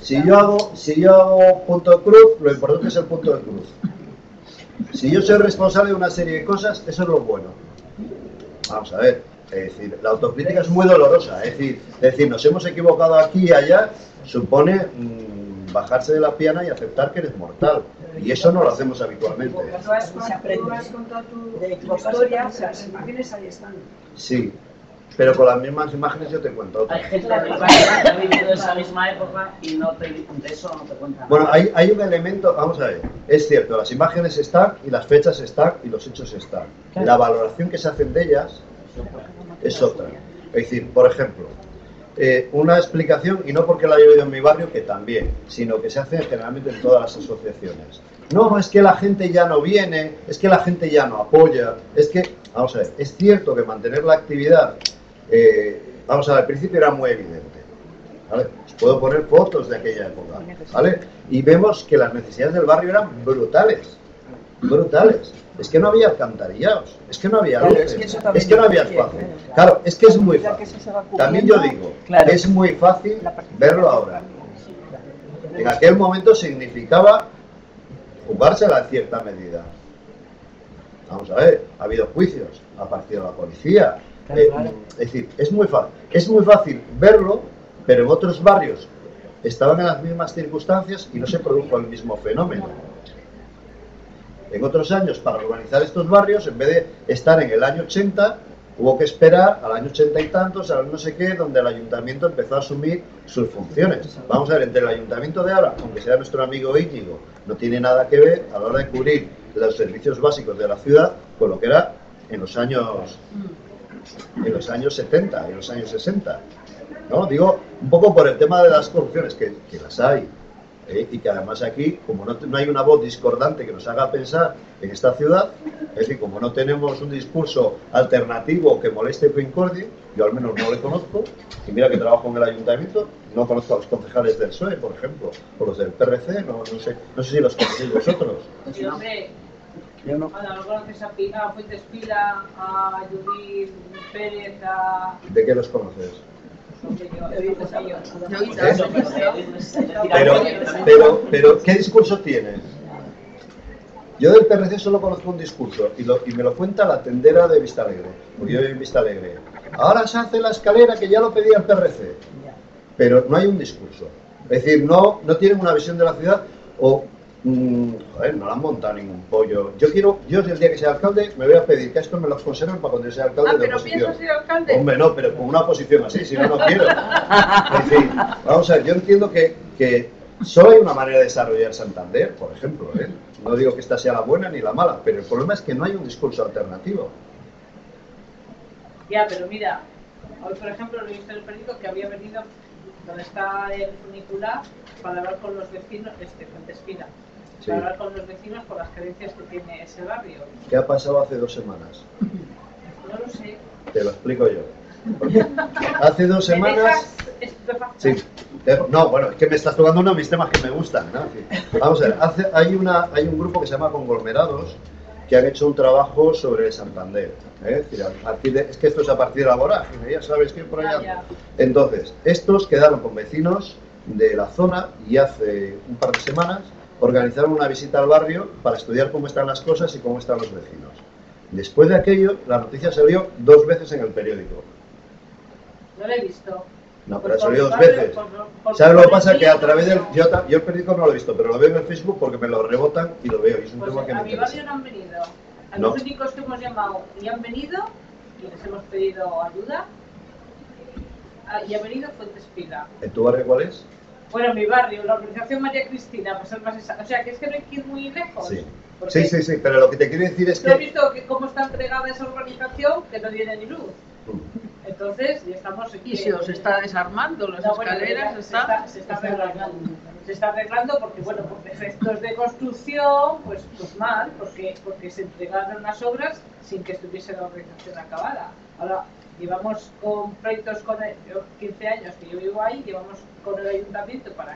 Si yo hago punto de cruz, lo importante es el punto de cruz. Si yo soy responsable de una serie de cosas, eso es lo bueno. Vamos a ver, es decir, la autocrítica es muy dolorosa, es decir, nos hemos equivocado aquí y allá, supone bajarse de la piana y aceptar que eres mortal. Y eso no lo hacemos habitualmente. Tú has contado tu historia, las imágenes ahí están. Sí. pero con las mismas imágenes yo te cuento otra. Hay gente que ha vivido esa misma época y de eso no te cuenta nada. Bueno, hay un elemento, vamos a ver, es cierto, las imágenes están y las fechas están y los hechos están. La valoración que se hacen de ellas es otra. Es decir, por ejemplo, una explicación, y no porque la haya oído en mi barrio, que también, sino que se hace generalmente en todas las asociaciones. No, es que la gente ya no viene, es que la gente ya no apoya, es que, vamos a ver, es cierto que mantener la actividad, vamos a ver, al principio era muy evidente, ¿vale? Os puedo poner fotos de aquella época, ¿vale? Y vemos que las necesidades del barrio eran brutales, brutales. Es que no había alcantarillados, es que no había luces, es que no había espacio. Claro, es que es muy fácil. También yo digo, es muy fácil verlo ahora. En aquel momento significaba jugársela en cierta medida. Vamos a ver, ha habido juicios, ha partido la policía. Es decir, es muy fácil verlo, pero en otros barrios estaban en las mismas circunstancias y no se produjo el mismo fenómeno. En otros años, para organizar estos barrios, en vez de estar en el año 80, hubo que esperar al año 80 y tantos, al no sé qué, donde el ayuntamiento empezó a asumir sus funciones. Vamos a ver, entre el ayuntamiento de ahora, aunque sea nuestro amigo Íñigo, no tiene nada que ver a la hora de cubrir los servicios básicos de la ciudad con lo que era en los años 70, en los años 60. ¿No? Digo, un poco por el tema de las corrupciones, que las hay. Y que además aquí, como no hay una voz discordante que nos haga pensar en esta ciudad, es decir, como no tenemos un discurso alternativo que moleste o que incordie, yo al menos no le conozco, y mira que trabajo en el ayuntamiento, no conozco a los concejales del PSOE, por ejemplo, o los del PRC, no sé si los conocéis vosotros. Sí, hombre, yo no. ¿no conoces a Fuentes Pila, a Judith Pérez, a... ¿De qué los conoces? Pero ¿qué discurso tienes? Yo del PRC solo conozco un discurso y me lo cuenta la tendera de Vistalegre, porque yo vivo en Vistalegre. Ahora se hace la escalera que ya lo pedía el PRC, pero no hay un discurso. Es decir, no tienen una visión de la ciudad o joder, no le han montado ningún pollo. Yo el día que sea alcalde me voy a pedir que esto me lo conserven para cuando yo sea alcalde de oposición. ¿Pero piensas ser alcalde? Hombre, no, pero con una posición así, si no quiero. Es decir, vamos a ver, yo entiendo que solo hay una manera de desarrollar Santander, por ejemplo, ¿eh? No digo que esta sea la buena ni la mala, pero el problema es que no hay un discurso alternativo. Ya, pero mira, hoy por ejemplo lo he visto en el periódico que había venido donde está el funicular para hablar con los vecinos, Fuentes Pila. Sí. Para hablar con los vecinos por las carencias que tiene ese barrio. ¿Qué ha pasado hace 2 semanas? No lo sé. Te lo explico yo. Porque hace 2 semanas... Sí. No, bueno, es que me estás tocando uno de mis temas que me gustan, ¿no? Vamos a ver, hay un grupo que se llama Conglomerados que han hecho un trabajo sobre Santander. Es decir, es que esto es a partir de la vorágine, ya sabes que por allá. Entonces, estos quedaron con vecinos de la zona y hace un par de semanas organizaron una visita al barrio para estudiar cómo están las cosas y cómo están los vecinos. Después de aquello, la noticia salió 2 veces en el periódico. No lo he visto. No, pero salió 2 veces. ¿Sabes lo que pasa? Que a través del... Yo el periódico no lo he visto, pero lo veo en el Facebook porque me lo rebotan y lo veo. Y es un tema que me interesa. A mi barrio no han venido. A los únicos que hemos llamado y han venido, y les hemos pedido ayuda, y ha venido Fuentes Pila. ¿En tu barrio cuál es? Bueno, mi barrio, la organización María Cristina, pues es más esa. O sea, que es que no hay que ir muy lejos. Sí. Sí, pero lo que te quiero decir es que... He visto cómo está entregada esa organización, que no tiene ni luz. Entonces, ya estamos... Y se os está desarmando las escaleras, bueno, se está arreglando. Se está arreglando porque, bueno, por defectos de construcción, pues mal, porque se entregaron las obras sin que estuviese la organización acabada. Ahora, llevamos con proyectos con 15 años que yo vivo ahí, llevamos con el ayuntamiento para